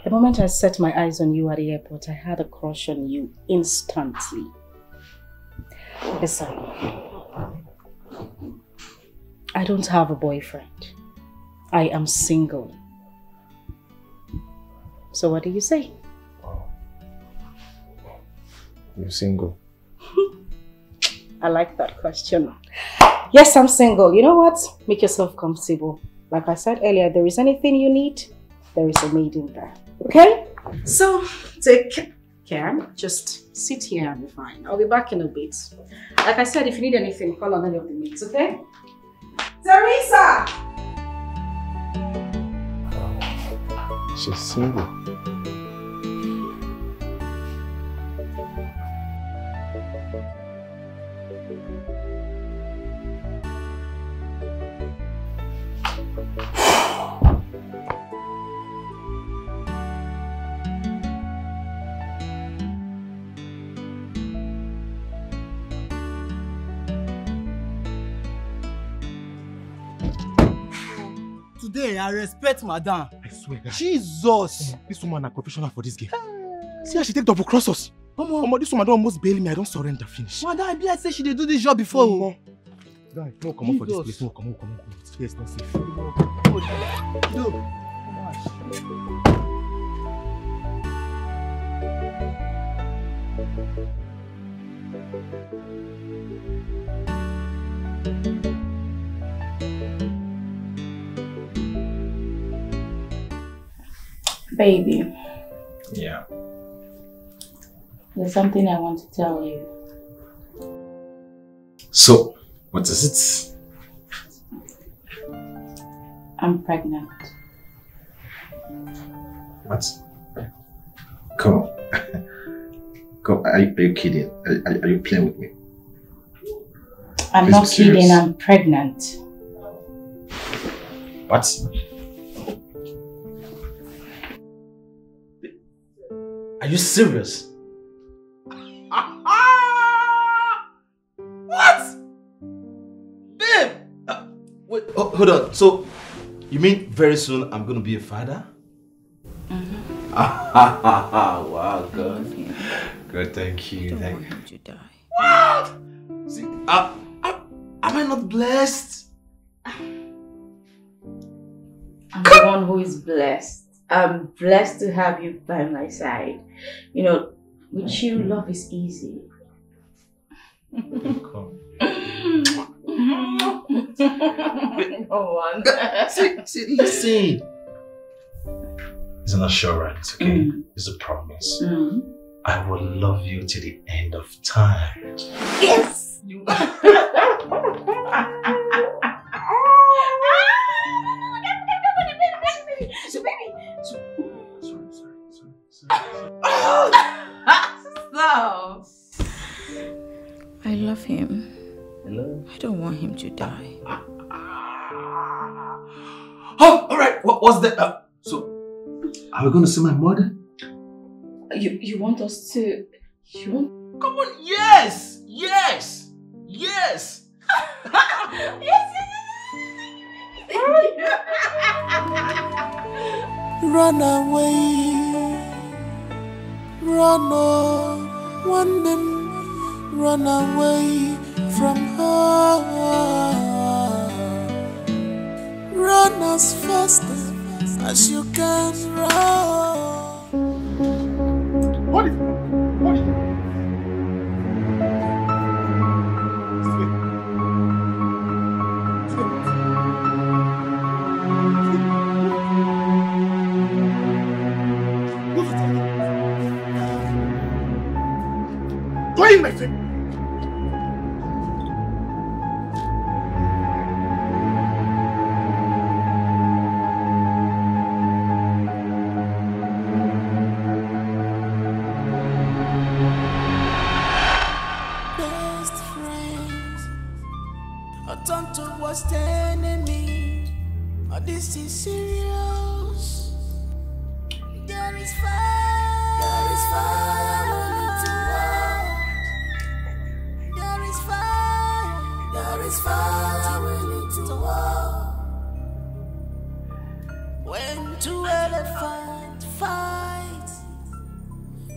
The moment I set my eyes on you at the airport, I had a crush on you instantly. Listen, I don't have a boyfriend. I am single. So what do you say? You're single? I like that question. Yes, I'm single. You know what? Make yourself comfortable. Like I said earlier, there is anything you need, there is a maid in there. Okay? So, take care. Just sit here and be fine. I'll be back in a bit. Like I said, if you need anything, call on any of the maids, okay? Teresa! She's single. Today, I respect Madame. I swear. Jesus! This woman is professional for this game. See how she take double cross us. Omo, this woman don't almost bail me. I don't surrender. Finish. Madame, I be like say she did do this job before. Guy, no come on for this place. No, come on. This place not safe. Baby. Yeah. There's something I want to tell you. So, what is it? I'm pregnant. What? Come on. Come, are you kidding? Are you playing with me? I'm not kidding, I'm pregnant. What? Are you serious? What? Babe! Wait, hold on. So, you mean very soon I'm going to be a father? Mm-hmm. Wow, good. Good, thank you. I don't want him to die. What? See, am I not blessed? I'm the one who is blessed. I'm blessed to have you by my side. You know, with you, love is easy. Come. No one. See, listen. It's an assurance, okay? It's a promise. I will love you till the end of time. Yes! Stop. I love him. Hello? I don't want him to die. Oh, alright. What's that? So, are we going to see my mother? You want us to... You want... Come on, yes! Yes! Yes! Run away, run on, one them, run away from her. Run as fast as you can run. What is it? What is it? Going, my friend. Best friends are turned to worst enemy. This is serious. is fire. There is fire willing to war. There is fire. There is fire willing to war. When two elephants fight,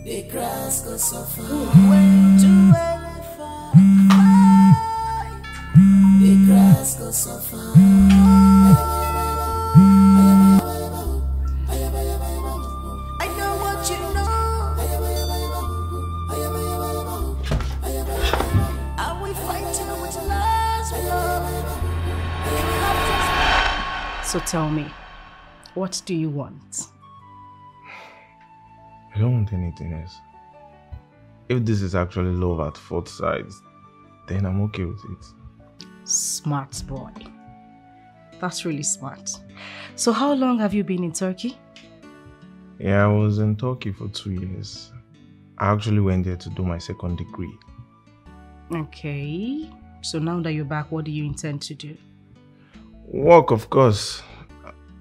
the grass goes suffer. When two elephants fight, the grass goes suffer. I know what you know. Are we fighting with last blood? So tell me, what do you want? I don't want anything else. If this is actually love at fourth sight, then I'm okay with it. Smart boy. That's really smart. So how long have you been in Turkey? Yeah, I was in Turkey for 2 years. I actually went there to do my second degree. Okay. So now that you're back, what do you intend to do? Work, of course.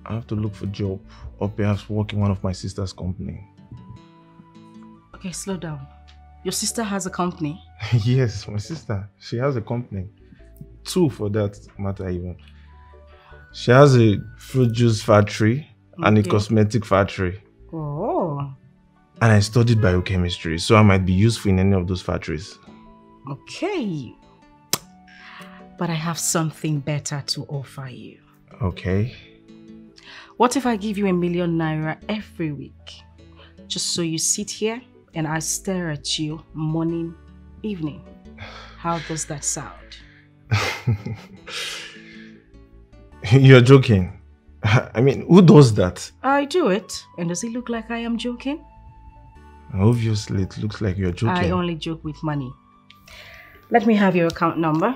I have to look for a job or perhaps work in one of my sister's company. Okay, slow down. Your sister has a company? Yes, my sister. She has a company. 2 for that matter even. She has a fruit juice factory and a cosmetic factory. Oh. And I studied biochemistry, so I might be useful in any of those factories. Okay. But I have something better to offer you. Okay. What if I give you 1 million naira every week? Just so you sit here and I stare at you morning, evening. How does that sound? You're joking. I mean, who does that? I do it. And does it look like I am joking? Obviously, it looks like you're joking. I only joke with money. Let me have your account number.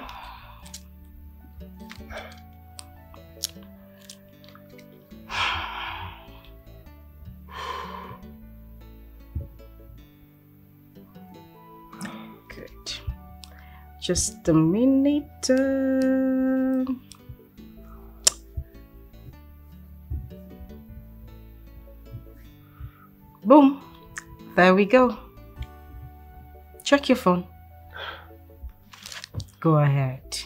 Good. Just a minute. Boom. There we go. Check your phone. Go ahead.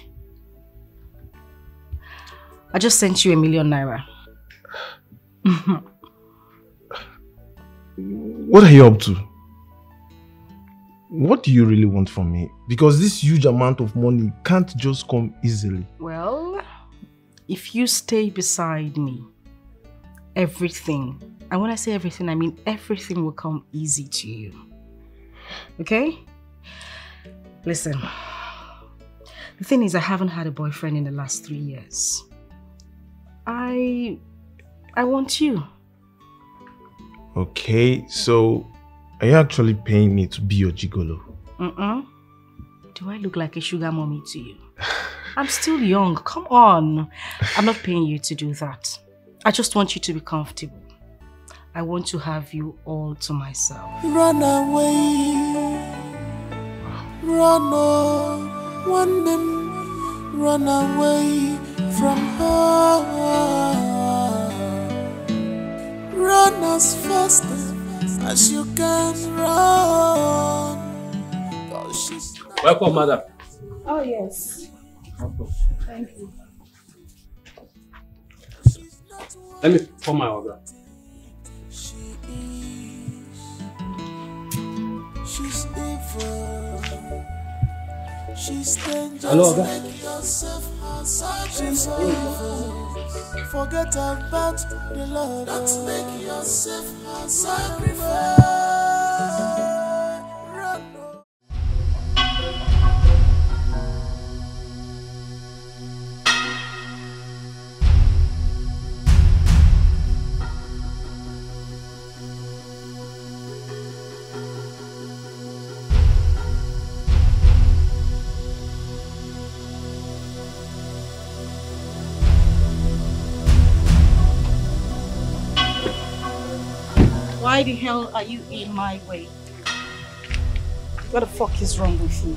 I just sent you 1 million naira. What are you up to? What do you really want from me? Because this huge amount of money can't just come easily. Well, if you stay beside me, everything, and when I say everything, I mean everything will come easy to you. Okay? Listen, the thing is I haven't had a boyfriend in the last 3 years. I want you. Okay, so are you actually paying me to be your gigolo? Do I look like a sugar mommy to you? I'm still young, come on. I'm not paying you to do that. I just want you to be comfortable. I want to have you all to myself. Run away, run on, one them, run away from her. Run as fast as you can run. Welcome, madam. Oh, yes. Thank you. Let me pour my order. She's evil. She's dangerous. Hello, Oga. Make yourself her sacrifice. Forget about the Lord. Don't make yourself her sacrifice. Why the hell are you in my way? What the fuck is wrong with you?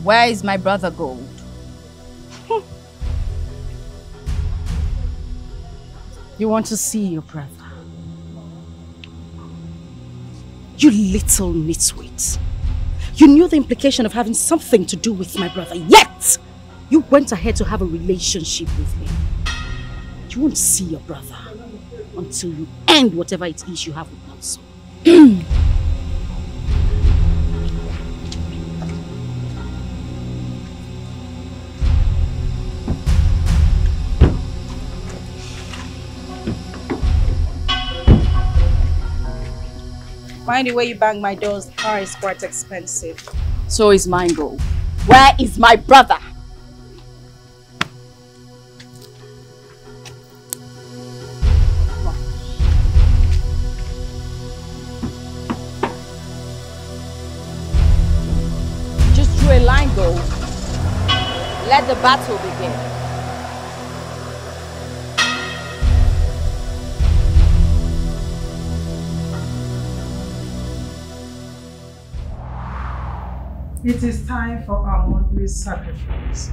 Where is my brother Gold? You want to see your brother? You little nitwit. You knew the implication of having something to do with my brother, yet you went ahead to have a relationship with him. You won't see your brother until you end whatever it is you have with Nelson. Mind the way you bang my doors, the car is quite expensive. So is mine, go. Where is my brother? Just draw a line, go. Let the battle begin. It is time for our monthly sacrifice.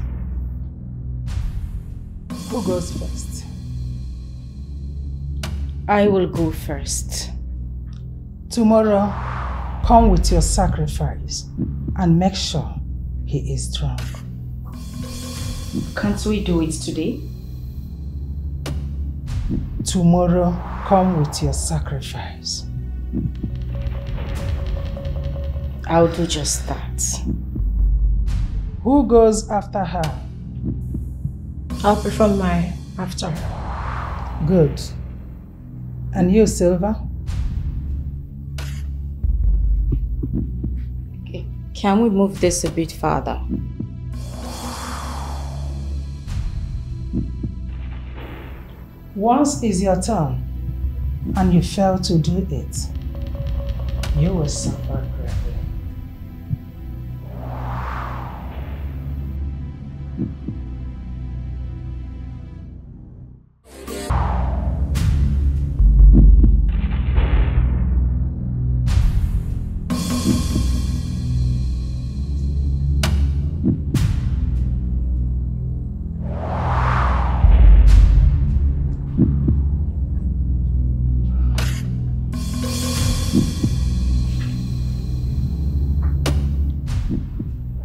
Who goes first? I will go first. Tomorrow, come with your sacrifice and make sure he is drunk. Can't we do it today? Tomorrow, come with your sacrifice. I'll do just that. Who goes after her? I'll perform my after her. Good. And you, Silver? Okay. Can we move this a bit farther? Once is your turn, and you fail to do it, you will suffer greatly.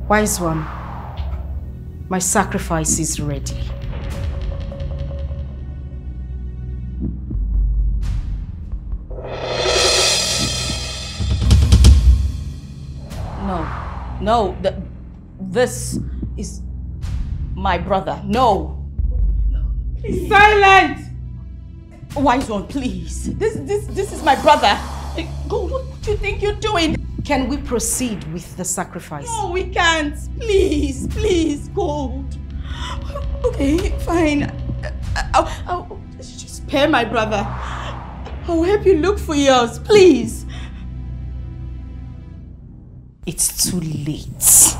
Wise one, my sacrifice is ready. No, this is my brother. No. Silent! Wise one, please. This is my brother. Go, what do you think you're doing? Can we proceed with the sacrifice? No, we can't. Please, please, Gold. Okay, fine. I'll just spare my brother. I'll help you look for yours, please. It's too late.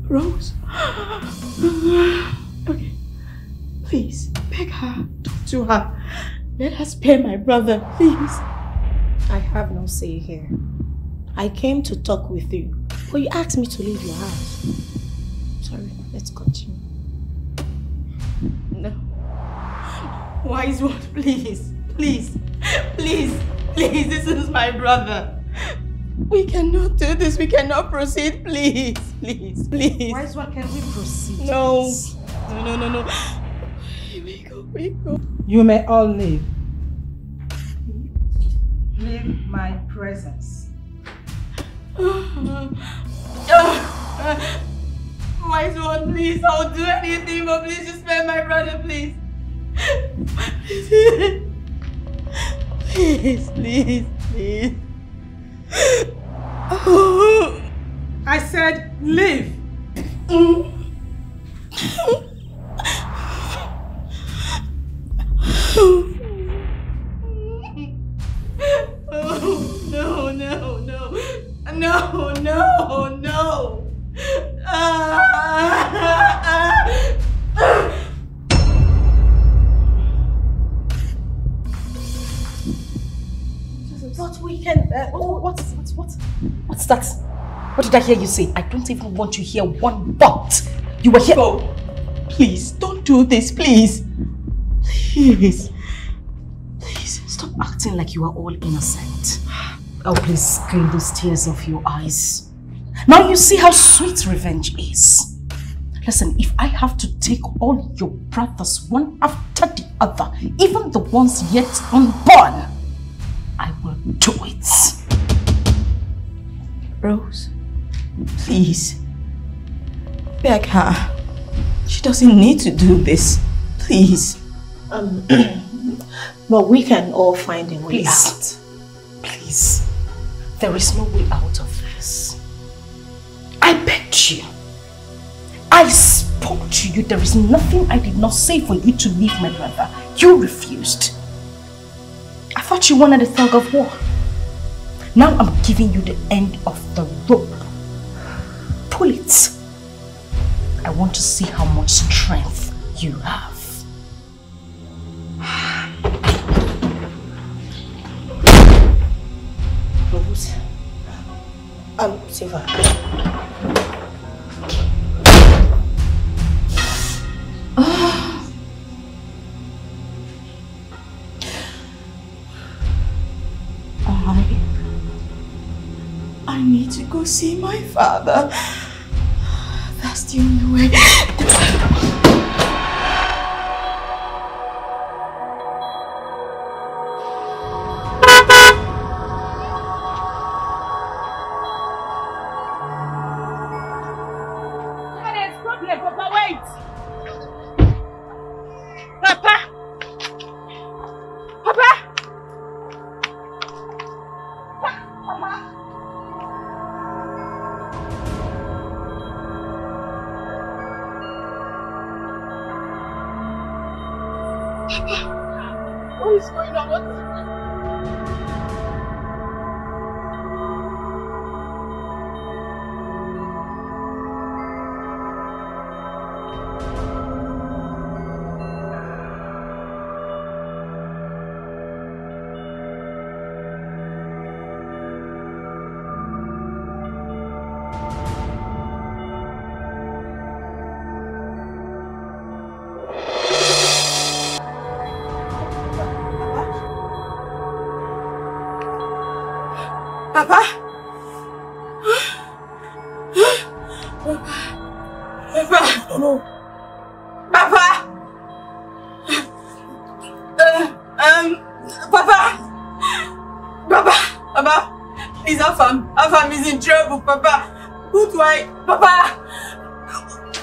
Rose? Okay. Please, beg her. Talk to her. Let her spare my brother, please. I have no say here. I came to talk with you, but you asked me to leave your house. Sorry, let's continue. No. Wise one, please. Please. Please. Please, this is my brother. We cannot do this. We cannot proceed. Please. Please. Please. Wise one, can we proceed? No. No. We go. You may all leave. Leave my presence. Wise one, please. I'll do anything, but please just spare my brother, please. Please. I said leave. No. But we can. What's that? What did I hear you say? I don't even want to hear one but. You were here. Go. Please, don't do this, please. Please. acting like you are all innocent. Oh, please clean those tears off your eyes. Now you see how sweet revenge is. Listen, if I have to take all your brothers one after the other, even the ones yet unborn, I will do it. Rose, please. Beg her. She doesn't need to do this. Please. But we can all find a way out. Please. There is no way out of this. I begged you. I spoke to you. There is nothing I did not say for you to leave my brother. You refused. I thought you wanted a thug of war. Now I'm giving you the end of the rope. Pull it. I want to see how much strength you have. Rose. Silver. I need to go see my father. That's the only way. Papa, wait! Papa! Papa! What is going on? Papa? Papa? No. Papa? Papa? Papa? Papa? Please, Afam is in trouble, Papa. Who do I? Papa?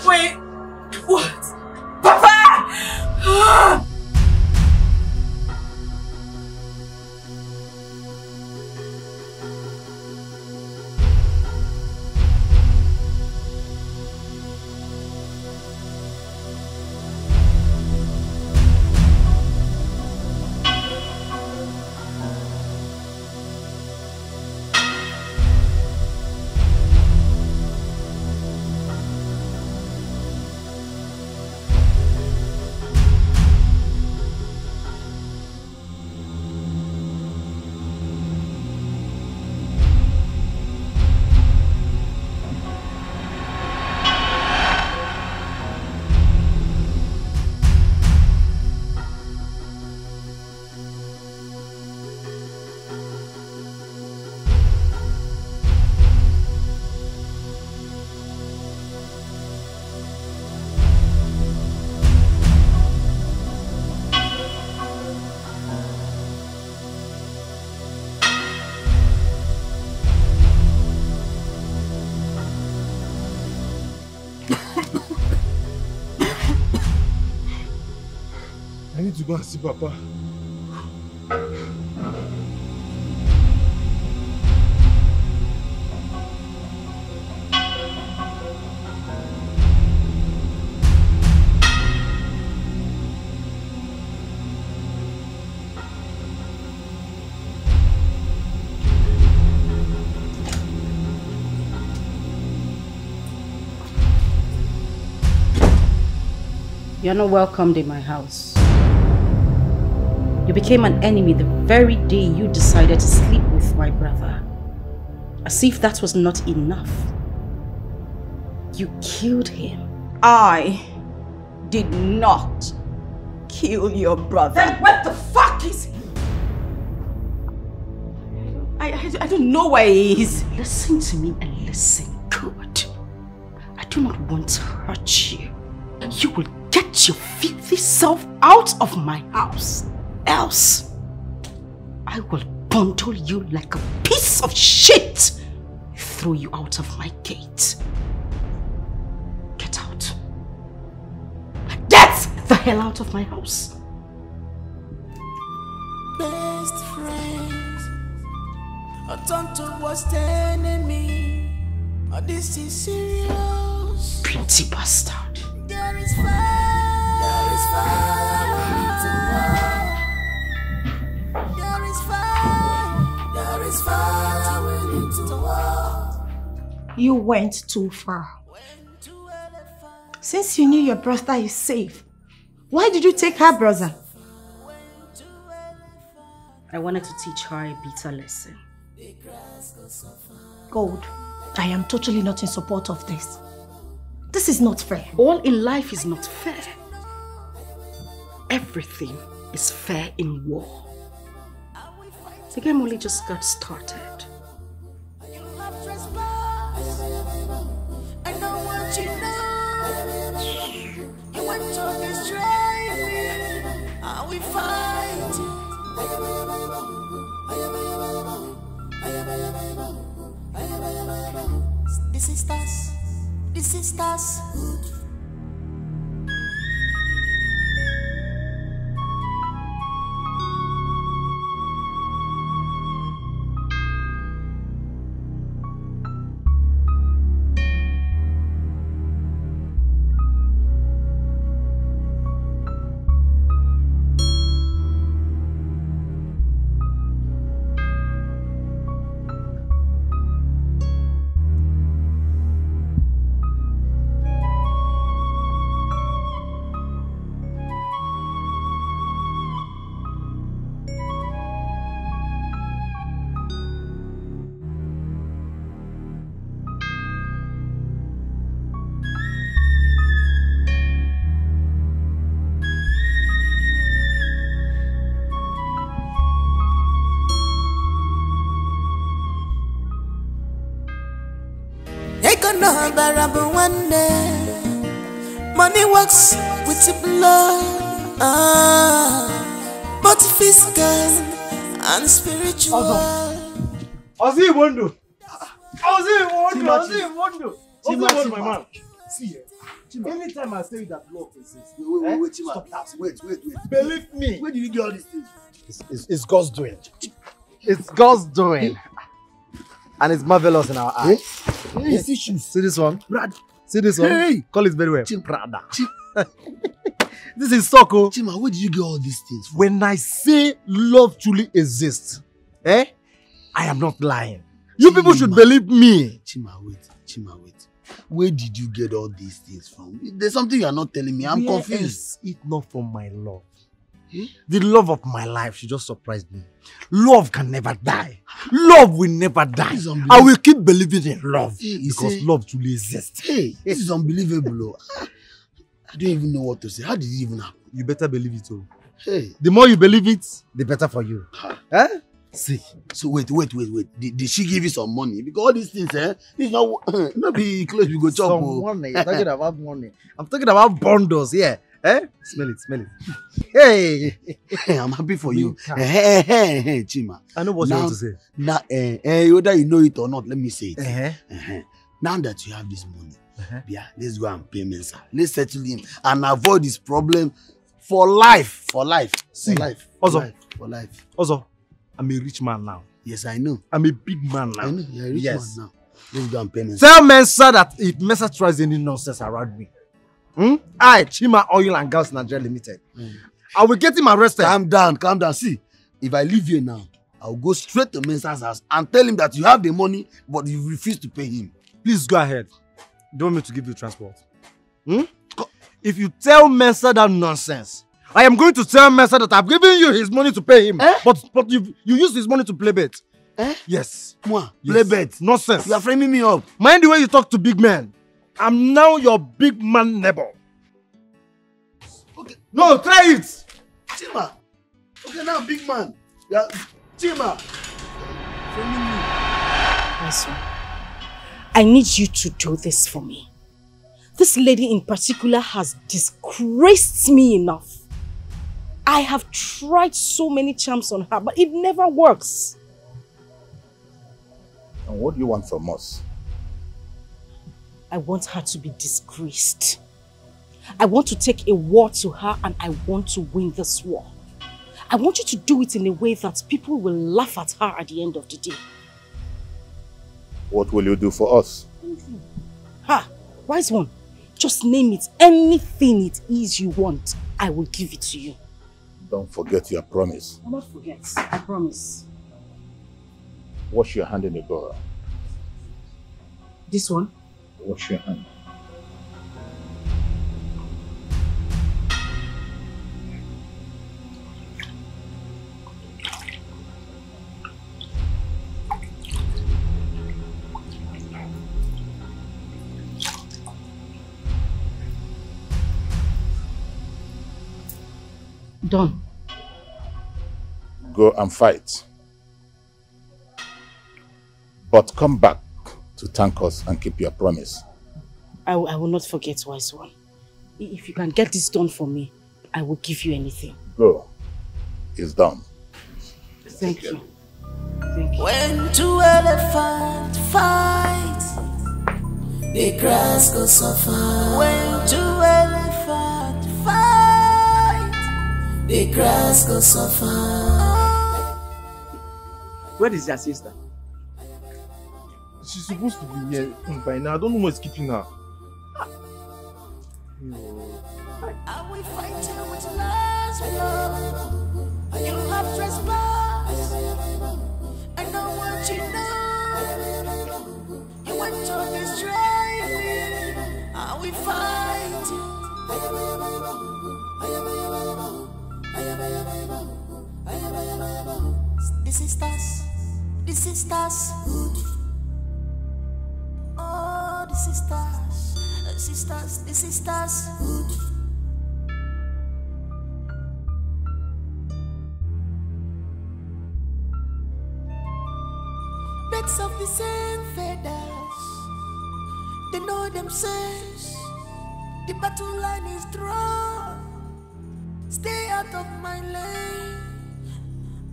Wait. What? Papa! I need to go and see Papa. You're not welcomed in my house. You became an enemy the very day you decided to sleep with my brother. As if that was not enough. You killed him. I did not kill your brother. Then what the fuck is he? I don't know where he is. Listen to me and listen good. I do not want to hurt you. You will get your filthy self out of my house. Else, I will bundle you like a piece of shit. Throw you out of my gate. Get out. Get the hell out of my house. Best friends are turned to worst enemy. Oh, this is serious. Pretty bastard. There is fire. There is fire. There is fire. There is fire. We need to war. You went too far. Since you knew your brother is safe, why did you take her brother? I wanted to teach her a bitter lesson. Gold, I am totally not in support of this. This is not fair. All in life is not fair. Everything is fair in war. The game only just got started. I know what you know. You want to destroy me. Are we fighting? The sisters. The sisters. Money works with the blood, both physical and spiritual. Ozzy Wondo. Ozzy, my man. See, anytime I say that love exists, Wait. believe me. Where did you get all these things? It's God's doing. It's God's doing. And it's marvelous in our eyes. Hey, see shoes. See this one? Brad. See this one? Hey. Call it very well. Prada. This is Soko. Chima, where did you get all these things from? When I say love truly exists, I am not lying. You people should believe me. Chima, wait. Where did you get all these things from? There's something you are not telling me. I'm confused. It's not from my love. The love of my life, she just surprised me. Love can never die. Love will never die. I will keep believing in love because love truly exists. Hey, this is unbelievable. I don't even know what to say. How did it even happen? You better believe it all. Hey. The more you believe it, the better for you. See. So wait. Did she give you some money? Because all these things, it's not be close. We go chop. Some money. You're talking about money. I'm talking about bundles. Yeah. Smell it. Hey, I'm happy for you. Hey, Chima. I know what you want to say. Now, whether you know it or not, let me say it. Now that you have this money, let's go and pay Mensa. Let's settle him and avoid this problem for life. See, for life. Also, I'm a rich man now. Yes, I know. I'm a big man now. I know, you're a rich man now. Let's go and pay Mensa. Tell Mensa that if Mensa tries any nonsense around me, I, Chima Oil and Gas Nigeria Limited, I will get him arrested. Calm down. See, if I leave here now, I will go straight to Mensa's house and tell him that you have the money, but you refuse to pay him. Please go ahead. Don't want me to give you transport. If you tell Mensa that nonsense, I am going to tell Mensa that I've given you his money to pay him, but you use his money to play bet. Yes. Moi, play bet. Nonsense. You are framing me up. Mind the way you talk to big men. I'm now your big man neighbor. Okay. No, try it. Chima. Okay, now big man. Yeah. Chima. Listen, I need you to do this for me. This lady in particular has disgraced me enough. I have tried so many charms on her, but it never works. And what do you want from us? I want her to be disgraced. I want to take a war to her and I want to win this war. I want you to do it in a way that people will laugh at her at the end of the day. What will you do for us? Ha! Wise one. Just name it. Anything it is you want, I will give it to you. Don't forget your promise. I'll not forget. I promise. Wash your hand in the door. This one? Wash your hand. Done. Go and fight. But come back to thank us and keep your promise. I will not forget, wise one. If you can get this done for me, I will give you anything. Go. It's done. Thank you. Thank you. When two elephants fight, the grass goes suffer. When two elephants fight, the grass goes suffer. Where is your sister? She's supposed to be here by now. I don't know what's keeping her. I will fight you with last blood. You have trespassed. I know what you know. You want to destroy me. I will fight you. The sisters. The sisters. Oh, the sisters. Sisters, the sisters. Birds of the same feathers, they know themselves. The battle line is drawn. Stay out of my lane.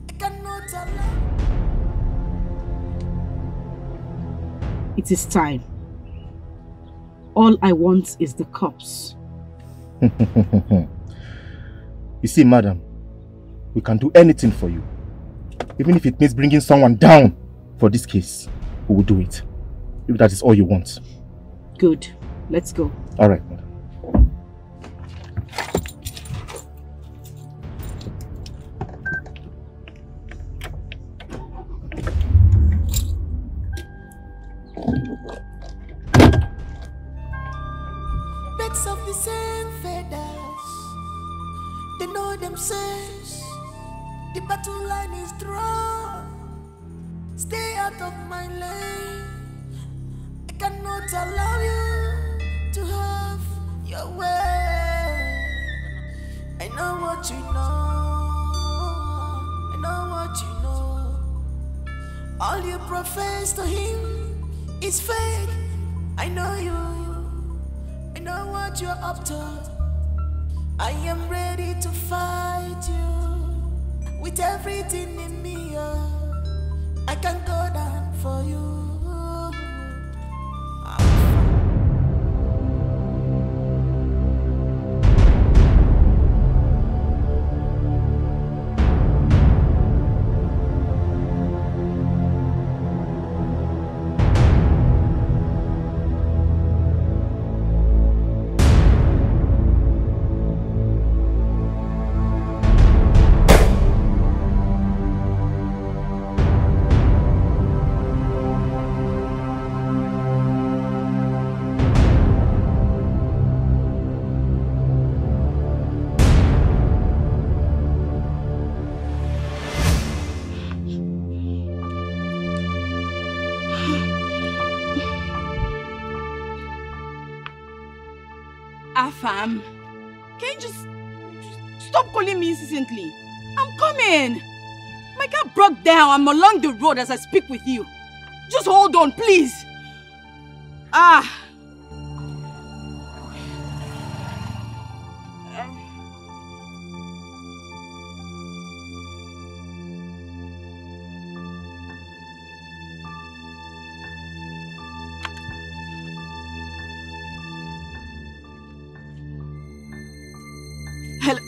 I cannot allow. It is time. All I want is the cups. You see, madam, we can do anything for you. Even if it means bringing someone down for this case, we will do it. If that is all you want. Good. Let's go. All right, madam. Birds of the same feathers, they know themselves. The battle line is drawn. Stay out of my lane. I cannot allow you to have your way. I know what you know. I know what you know. All you profess to him is fake. I know you. I know what you're up to. I am ready to fight you with everything in me. I can go down for you. Afam, can you just stop calling me incessantly? I'm coming. My car broke down. I'm along the road as I speak with you. Just hold on, please.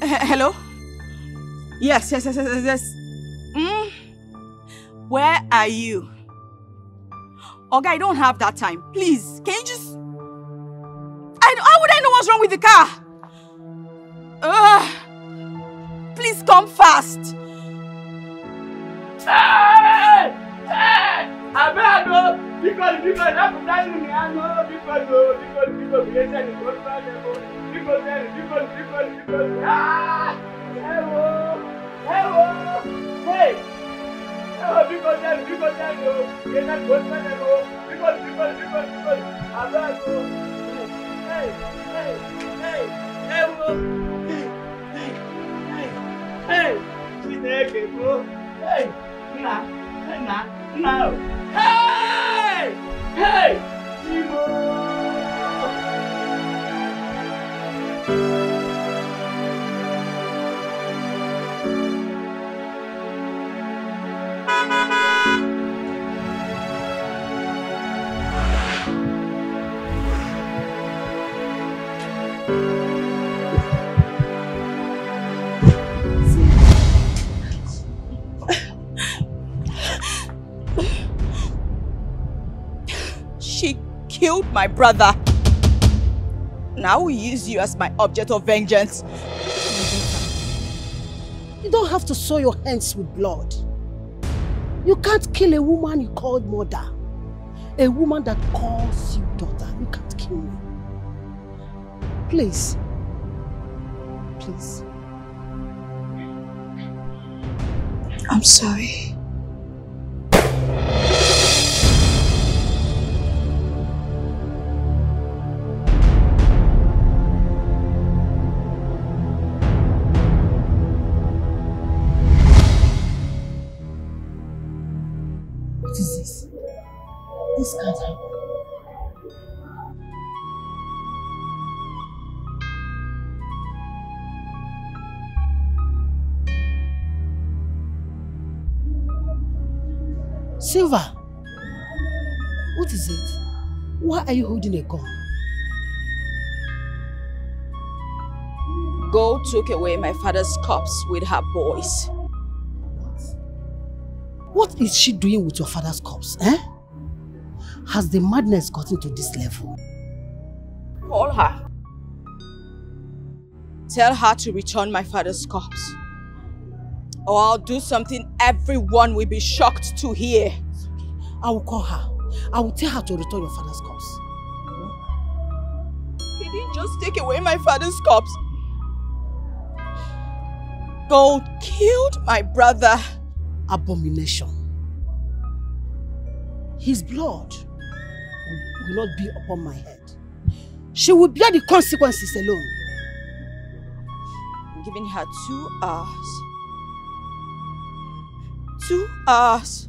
Hello? Yes. Where are you? Okay, I don't have that time. Please, can you just... How would I know what's wrong with the car? Please come fast. Hey! I better go because I'm dying me. I know because She killed my brother. Now we use you as my object of vengeance. You don't have to soil your hands with blood. You can't kill a woman you called mother. A woman that calls you daughter. You can't kill me. Please. Please. I'm sorry. What is this? This can't happen. Silva, what is it? Why are you holding a gun? Go took away my father's corpse with her boys. What is she doing with your father's corpse, eh? Has the madness gotten to this level? Call her. Tell her to return my father's corpse. Or I'll do something everyone will be shocked to hear. I will call her. I will tell her to return your father's corpse. He didn't just take away my father's corpse. Gold killed my brother. Abomination. His blood will not be upon my head. She will bear the consequences alone. I'm giving her 2 hours. 2 hours.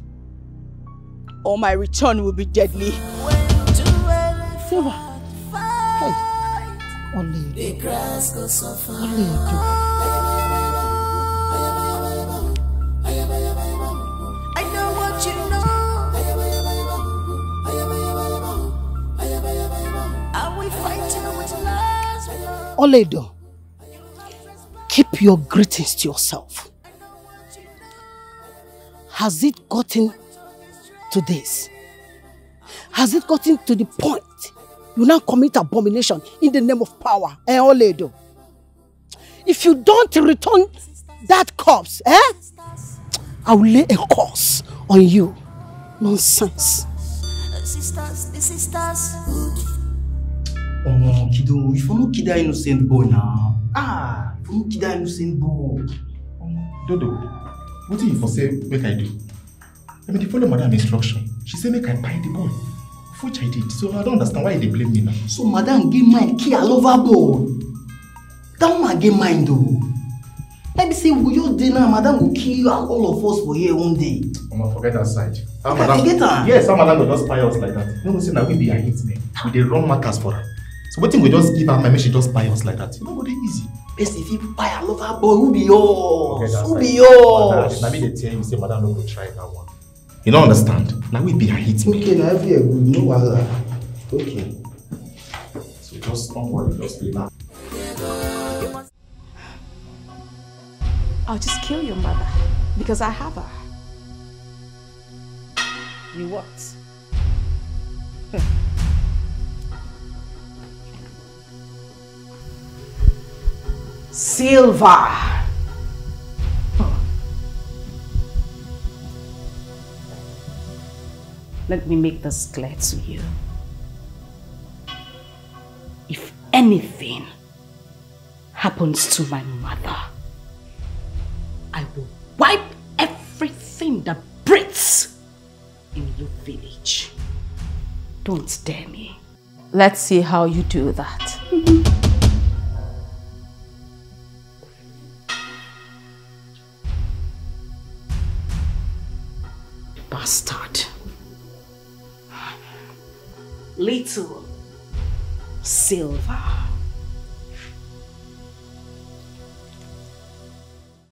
Or my return will be deadly. Silva. Hey. Only I know what you know. I will fight you with last blood. Oledo, keep your greetings to yourself. Has it gotten to this? Has it gotten to the point you now commit abomination in the name of power? Oledo, if you don't return that corpse, I will lay a curse on you. Nonsense. Sisters, the sisters. Oh, kiddo, if you no kill that innocent boy now. If you no kill that innocent boy. Dodo, what do you for say make I do? I mean, they follow madam instruction. She said make I buy the boy, which I did. So I don't understand why they blame me now. So madam give mine kill a lover boy. That one get mine though. Let me say, we just dinner, madam will kill you and all of us for here one day. Mama, forget that side. Forget her? Yes, our madam will just spy us like that. You know, say now we be a hit man. We dey run matters for her. So what thing we just give her my she just spy us like that? You know, go easy. Best if you buy another boy, who be yours? Who be yours? yours? Now me they tell you, say madam no go try that one. You don't understand? Now we be a hit man. Okay, now every year good, no wahala. Okay. So just don't worry, just relax. I'll just kill your mother because I have her. You what? Silver. Let me make this clear to you. If anything happens to my mother, I will wipe everything that breathes in your village. Don't dare me. Let's see how you do that. Bastard. Little Silver.